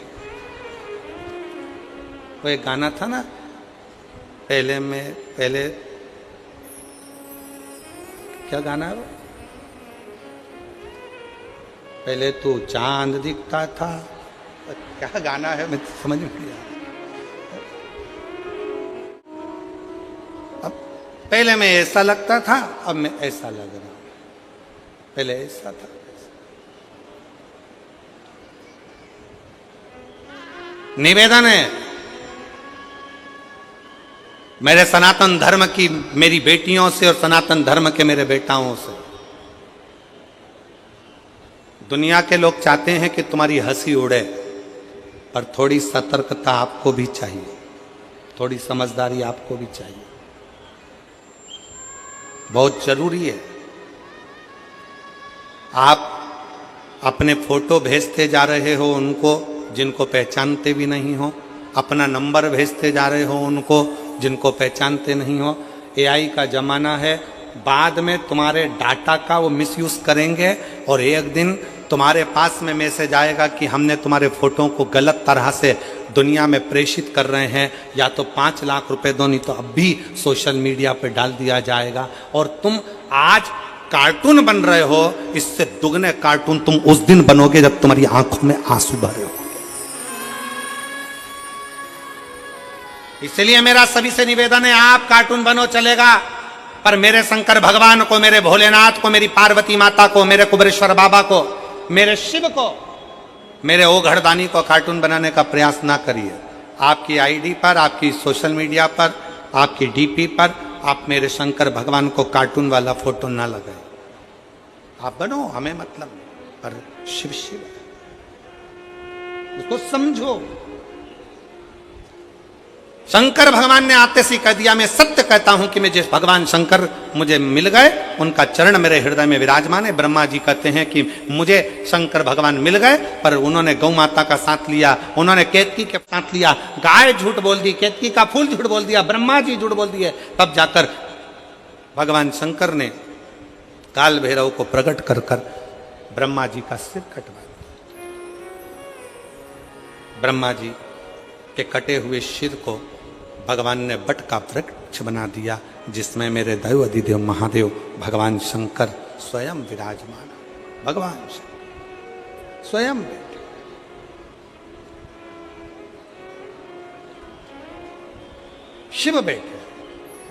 वो एक गाना था ना, पहले क्या गाना है वो? पहले तो चांद दिखता था, क्या गाना है मैं समझ में नहीं आया। पहले मैं ऐसा लगता था, अब मैं ऐसा लग रहा हूं, पहले ऐसा था। निवेदन है मेरे सनातन धर्म की मेरी बेटियों से और सनातन धर्म के मेरे बेटाओं से, दुनिया के लोग चाहते हैं कि तुम्हारी हंसी उड़े, पर थोड़ी सतर्कता आपको भी चाहिए, थोड़ी समझदारी आपको भी चाहिए, बहुत जरूरी है। आप अपने फोटो भेजते जा रहे हो उनको जिनको पहचानते भी नहीं हो, अपना नंबर भेजते जा रहे हो उनको जिनको पहचानते नहीं हो। एआई का जमाना है, बाद में तुम्हारे डाटा का वो मिसयूज करेंगे और एक दिन तुम्हारे पास में मैसेज आएगा कि हमने तुम्हारे फोटो को गलत तरह से दुनिया में प्रेषित कर रहे हैं, या तो 5 लाख रुपए दो, नहीं तो अब भी सोशल मीडिया पे डाल दिया जाएगा। और तुम आज कार्टून बन रहे हो, इससे दुगने कार्टून तुम उस दिन बनोगे जब तुम्हारी आंखों में आंसू भरे हो। इसलिए मेरा सभी से निवेदन है, आप कार्टून बनो चलेगा, पर मेरे शंकर भगवान को, मेरे भोलेनाथ को, मेरी पार्वती माता को, मेरे कुबेरेश्वर बाबा को, मेरे शिव को, मेरे ओघड़दानी को कार्टून बनाने का प्रयास ना करिए। आपकी आईडी पर, आपकी सोशल मीडिया पर, आपकी डीपी पर आप मेरे शंकर भगवान को कार्टून वाला फोटो ना लगाए। आप बनो, हमें मतलब नहीं, पर शिव शिव उसको समझो। शंकर भगवान ने आते से कह दिया, मैं सत्य कहता हूं कि मैं जिस भगवान शंकर मुझे मिल गए, उनका चरण मेरे हृदय में विराजमान है। ब्रह्मा जी कहते हैं कि मुझे शंकर भगवान मिल गए, पर उन्होंने गौ माता का साथ लिया, उन्होंने केतकी के साथ लिया, गाय झूठ बोल दी, केतकी का फूल झूठ बोल दिया, ब्रह्मा जी झूठ बोल दिए, तब जाकर भगवान शंकर ने काल भैरव को प्रकट कर कर ब्रह्मा जी का सिर कटवा दिया। ब्रह्मा जी के कटे हुए सिर को भगवान ने बट का वृक्ष बना दिया, जिसमें मेरे दैव अधिदेव महादेव भगवान शंकर स्वयं विराजमान। भगवान शंकर स्वयं बैठे। शिव बैठे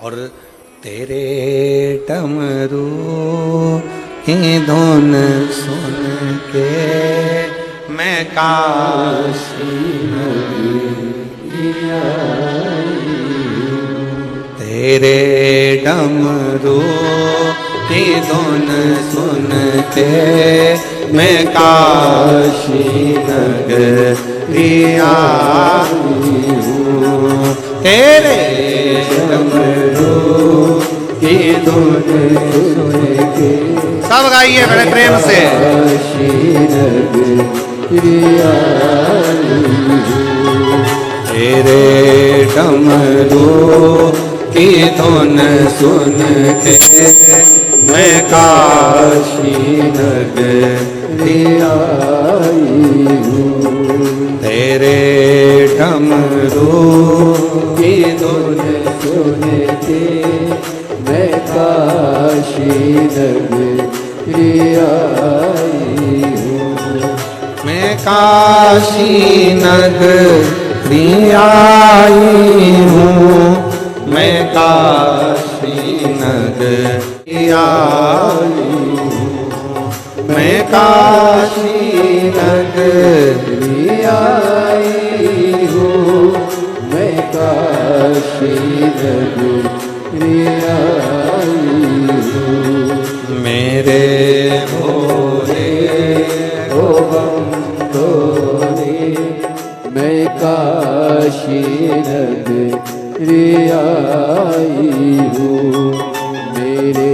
और तेरे डमरू की धुन सुन के मैं काशी तेरे डमरू की धुन सुन के मैं काशी नगरी आई हूँ। तेरे डमरू की धुन सुन के, सब गाइए बड़े प्रेम से, काशी नगरी आई हूँ। तेरे डमरू की धुन सुन के मैं काशी नगरी आई हूँ। तेरे डमरू की धुन सुन के मैं काशी नगरी आई हूँ। मैं काशी नगरी आई हूँ। मैं काशी नगरी आई हूँ। मैं काशी नगरी आई हूँ। मैं काशी नगरी आई हूँ। मेरे भोले ओ बम भोले, मैं काशी नगरी आई हूँ। मेरे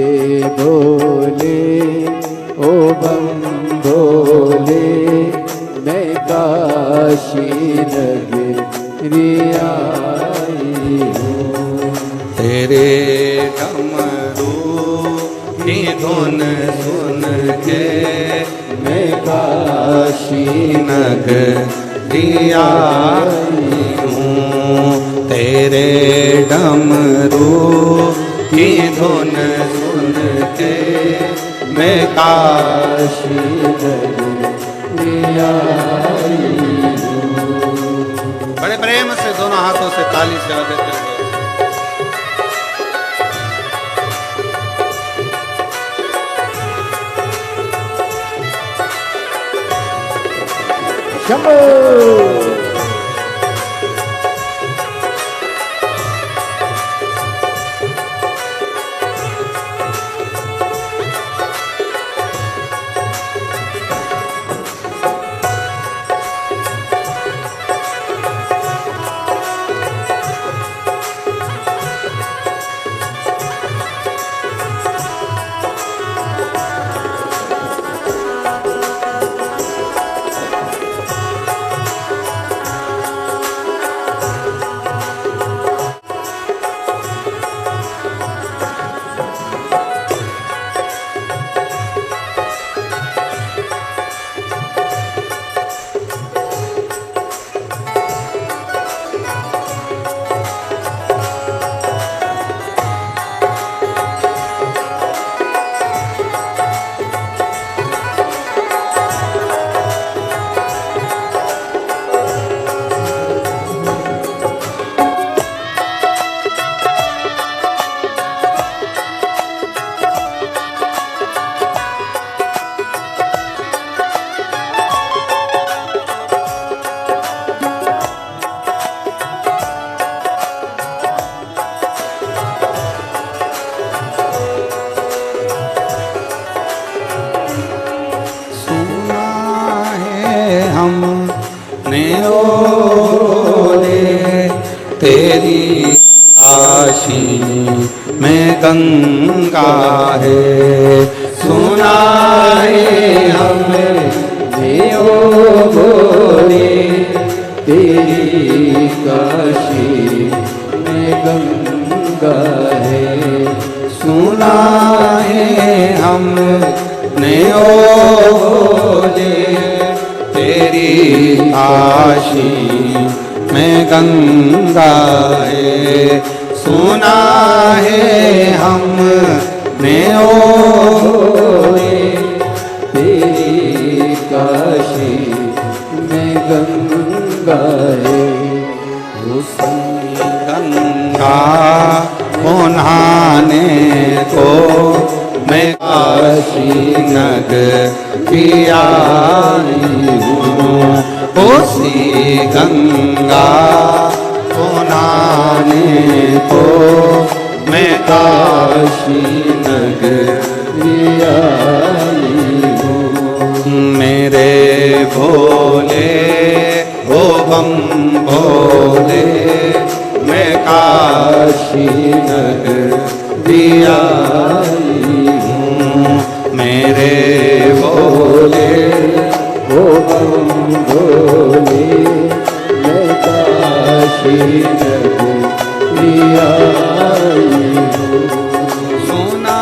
भोले ओ बम भोले, मैं काशी नगरी आई हूँ। तेरे डमरू की धुन सुन के मैं काशी नगरी आई हूँ। तेरे डमरू की धुन सुन के मैं काशी नगरी आई हूँ। बड़े प्रेम से दोनों हाथों से ताली से देते हुए शंभो। गंगा है। सुना है हमने जियो बोले तेरी काशी में गंगा है। सुना है हमने ओ बोले तेरी काशी में गंगा है। सुना है हमने ओ बोले तेरी काशी में गंगा है। उसी गंगा को नहाने को मैं काशी नगरी आई हूँ। उसी गंगा को नहाने को मैं काशी नगरी आई हूँ। मेरे भोले ओ बम भोले मैं काशी नगरी आई हूँ। मेरे भोले ओ बम भोले मैं काशी नगरी आई हूँ। सुना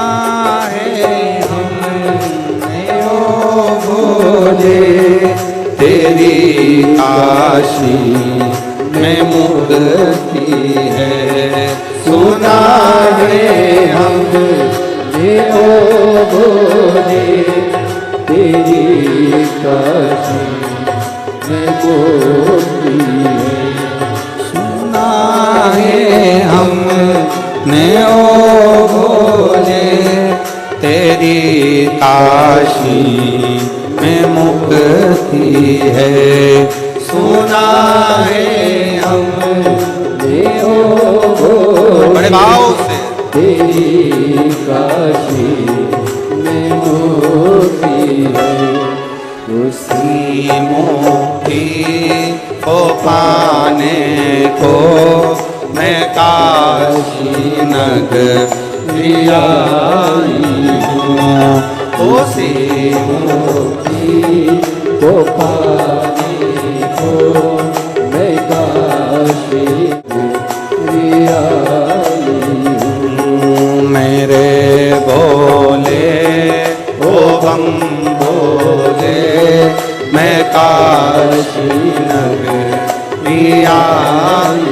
है हमने ओ भोले तेरी काशी में मुक्ति है। सुना है हमने ओ भोले तेरी काशी में मुक्ति है। सुना है हमने ओ भोले तेरी काशी में मुक्ति है। सुना है हमने ओ भोले बड़े भाव से तेरी काशी में मुक्ति है। उसी मुक्ति को पाने को मैं काशी नगरी आई हूँ। उसी मुक्ति को पाने को मैं काशी नगरी आई हूँ। मेरे भोले ओ बम भोले मैं काशी नगरी आई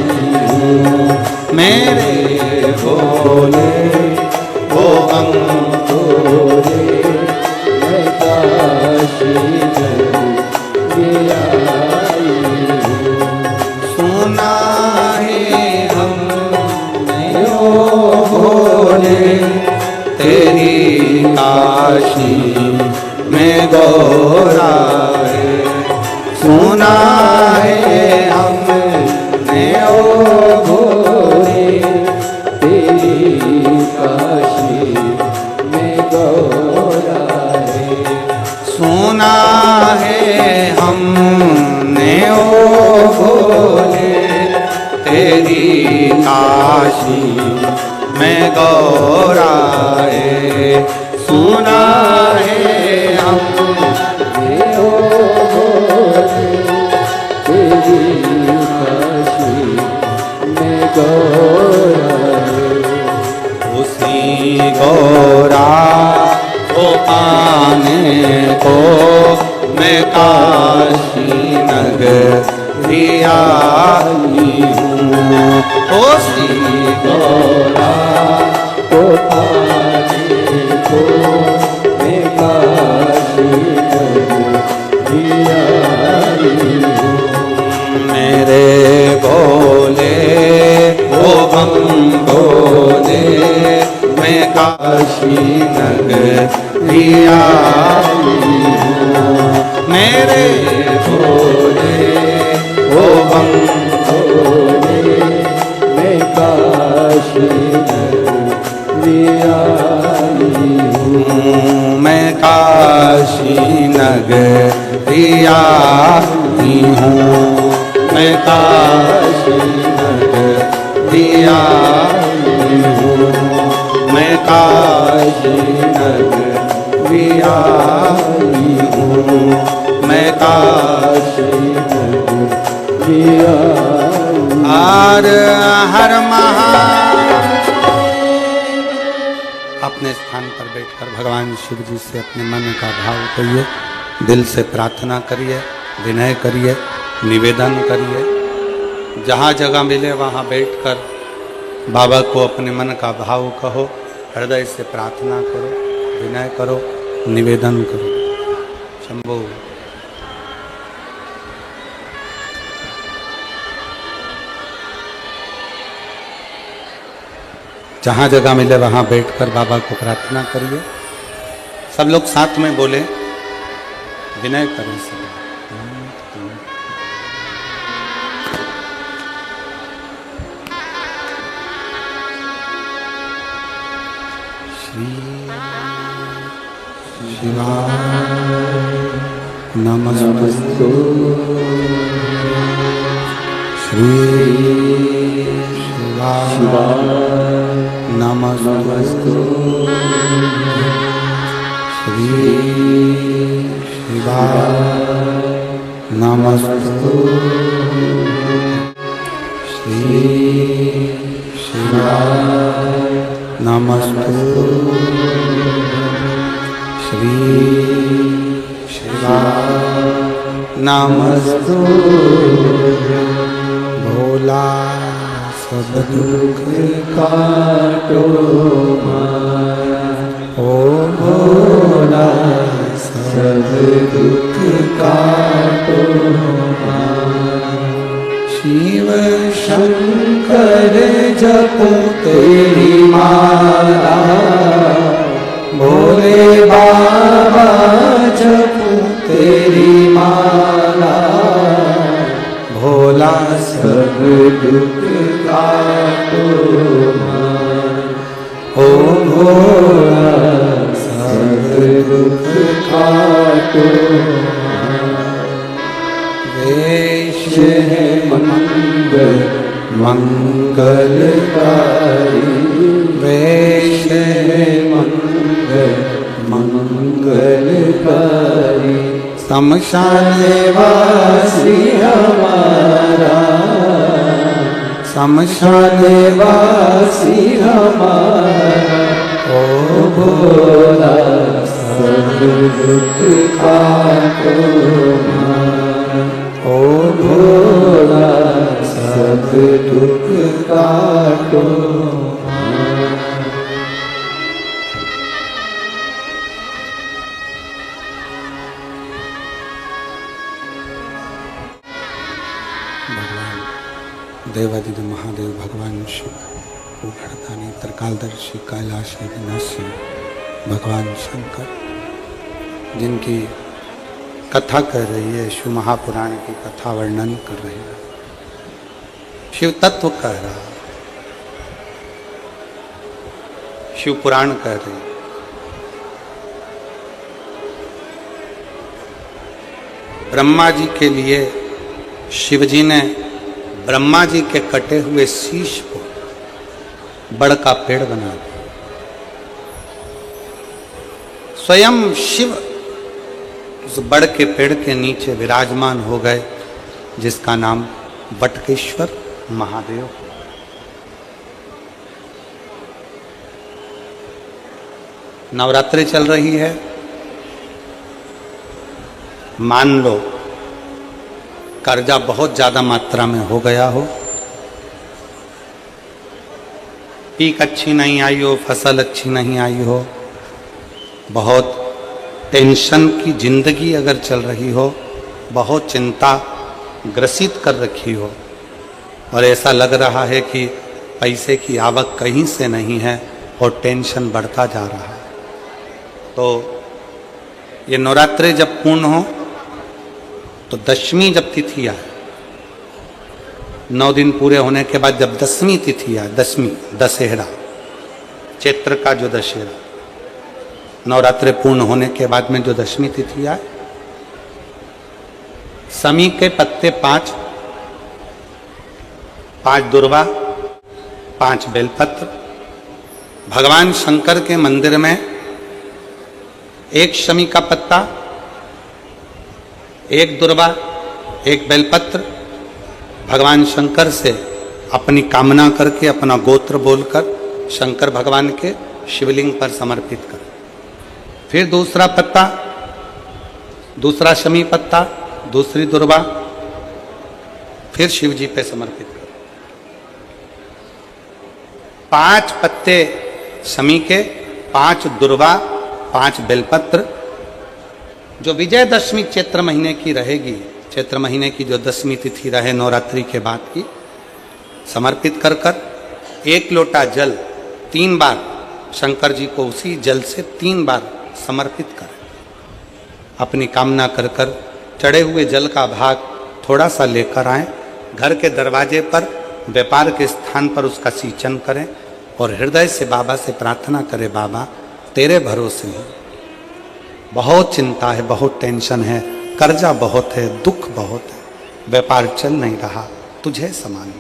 हूँ। मेरे भोले ओ बम भोले मैं काशी नगरी आई हूँ। सुना है हमने ओ भोले तेरी काशी में गौरा है। सुना है हमने ओ भोले तेरी काशी में गौरा है। सुना है हमने ओ भोले तेरी काशी में गौरा है। सुना है हमने ओ भोले तेरी काशी में गौरा है। उसी गौरा को पाने को मैं काशी नगरी आई हूँ। उसी गौरा को पाने को मैं काशी नगरी आई हूँ। मेरे भोले ओ बम भोले मैं काशी नगरी आई हूँ। मेरे भोले ओ बम भोले मैं काशी नगरी आई हूँ। मैं काशी नगरी आई हूँ। मैं काशी नगरी आई हूँ। मैं काशी नगरी आई हूँ, मैं काशी नगरी आई। हर हर अपने स्थान पर बैठकर भगवान शिव जी से अपने मन का भाव करिए, दिल से प्रार्थना करिए, विनय करिए, निवेदन करिए। जहाँ जगह मिले वहाँ बैठकर बाबा को अपने मन का भाव कहो, हृदय से प्रार्थना करो, विनय करो, निवेदन करो। शंभो। जहाँ जगह मिले वहाँ बैठकर बाबा को प्रार्थना करिए। सब लोग साथ में बोले, विनय करें सब। श्री शिवाय नमस्तु, श्री शिवाय नमस्तु, श्री शिवाय नमस्तु, श्री शिवाय नमस्तु, श्री शिवाय नमस्तु। भोला सब दुख काटो मारा, ओ भोला सब दुख काटो मारा। शिव शंकर जपो तेरी माला, भोले बाबा जपो तेरी माला। भोला सब दुख काटो मारा, ओ भोला सब दुख काटो मारा। वेश है मंगल मंगलकारी, वेश है मंगल मंगलकारी। शमशान वासी हमारा, शमशान वासी हमारा। ओ भोला सब दुख काटो मारा, ओ भोला सब दुख काटो मारा। देवादिदेव महादेव भगवान शिव, पूर्णदानी त्रिकालदर्शी कैलाश विनाशी भगवान शंकर, जिनकी कथा कर रही है, शिव महापुराण की कथा वर्णन कर रही है, शिव तत्व कह रहा, शिव पुराण कह रही। ब्रह्मा जी के लिए शिव जी ने ब्रह्मा जी के कटे हुए शीश को बड़ का पेड़ बना दिया। स्वयं शिव उस बड़ के पेड़ के नीचे विराजमान हो गए, जिसका नाम वटकेश्वर महादेव। नवरात्रि चल रही है, मान लो कर्जा बहुत ज्यादा मात्रा में हो गया हो, पीक अच्छी नहीं आई हो, फसल अच्छी नहीं आई हो, बहुत टेंशन की जिंदगी अगर चल रही हो, बहुत चिंता ग्रसित कर रखी हो और ऐसा लग रहा है कि पैसे की आवक कहीं से नहीं है और टेंशन बढ़ता जा रहा है, तो ये नवरात्रि जब पूर्ण हो तो दशमी जब तिथि आए, 9 दिन पूरे होने के बाद जब दसवीं तिथि आए, दसवीं दशहरा, चैत्र का जो दशहरा, नवरात्रि पूर्ण होने के बाद में जो दशमी तिथि आए, समी के पत्ते 5 दुर्वा, 5 बेलपत्र, भगवान शंकर के मंदिर में एक शमी का पत्ता, एक दुर्वा, एक बेलपत्र भगवान शंकर से अपनी कामना करके, अपना गोत्र बोलकर शंकर भगवान के शिवलिंग पर समर्पित कर। फिर दूसरा पत्ता, दूसरा शमी पत्ता, दूसरी दुर्वा, फिर शिव जी पे समर्पित कर। 5 पत्ते शमी के, 5 दुर्वा, 5 बेलपत्र, जो विजयदशमी चैत्र महीने की रहेगी, चैत्र महीने की जो 10वीं तिथि रहे नवरात्रि के बाद की, समर्पित कर कर 1 लोटा जल 3 बार शंकर जी को उसी जल से 3 बार समर्पित करें। अपनी कामना कर कर चढ़े हुए जल का भाग थोड़ा सा लेकर आएं, घर के दरवाजे पर, व्यापार के स्थान पर उसका सिंचन करें और हृदय से बाबा से प्रार्थना करें, बाबा तेरे भरोसे हूँ, बहुत चिंता है, बहुत टेंशन है, कर्जा बहुत है, दुख बहुत है, व्यापार चल नहीं रहा, तुझे समान।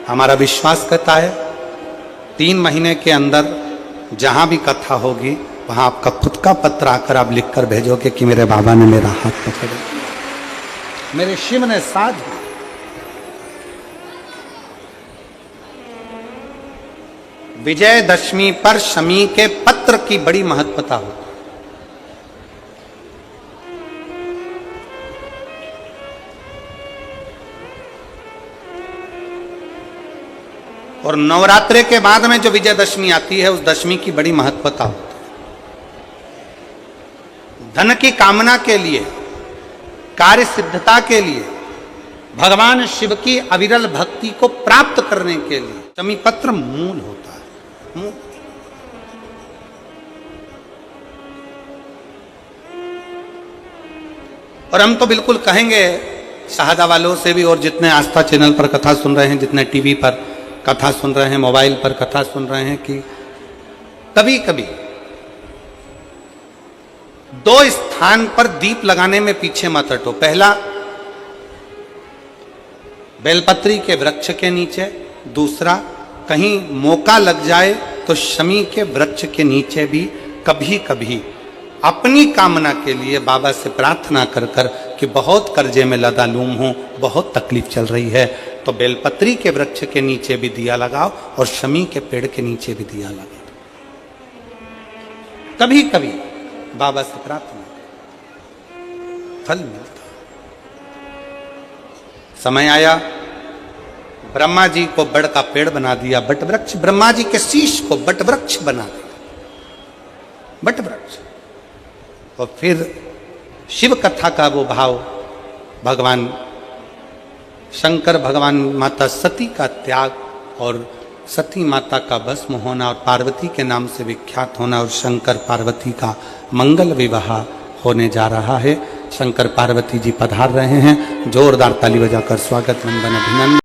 हमारा विश्वास कहता है 3 महीने के अंदर जहां भी कथा होगी वहां आपका खुद का पत्र आकर आप लिखकर भेजोगे कि मेरे बाबा ने मेरा हाथ पकड़ा, मेरे शिव ने साथ दिया। विजयदशमी पर शमी के पत्र की बड़ी महत्वता होती है। और नवरात्रे के बाद में जो विजयदशमी आती है उस दशमी की बड़ी महत्वता होती है। धन की कामना के लिए, कार्य सिद्धता के लिए, भगवान शिव की अविरल भक्ति को प्राप्त करने के लिए शमी पत्र मूल होता है। मूल। और हम तो बिल्कुल कहेंगे शहादा वालों से भी, और जितने आस्था चैनल पर कथा सुन रहे हैं, जितने टीवी पर कथा सुन रहे हैं, मोबाइल पर कथा सुन रहे हैं, कि कभी कभी 2 स्थान पर दीप लगाने में पीछे मत हटो। पहला बेलपत्री के वृक्ष के नीचे, दूसरा कहीं मौका लग जाए तो शमी के वृक्ष के नीचे भी कभी कभी अपनी कामना के लिए बाबा से प्रार्थना कर कर कि बहुत कर्जे में लदालूम हूं, बहुत तकलीफ चल रही है, तो बेलपत्री के वृक्ष के नीचे भी दिया लगाओ और शमी के पेड़ के नीचे भी दिया लगाओ। कभी कभी बाबा से प्रार्थना फल मिलता। समय आया, ब्रह्मा जी को बड़ का पेड़ बना दिया, बट वृक्ष, ब्रह्मा जी के शीश को बट वृक्ष बना दिया, बट वृक्ष। और फिर शिव कथा का वो भाव, भगवान शंकर, भगवान माता सती का त्याग और सती माता का भस्म होना और पार्वती के नाम से विख्यात होना और शंकर पार्वती का मंगल विवाह होने जा रहा है। शंकर पार्वती जी पधार रहे हैं, जोरदार ताली बजाकर स्वागत, वंदन, अभिनंदन।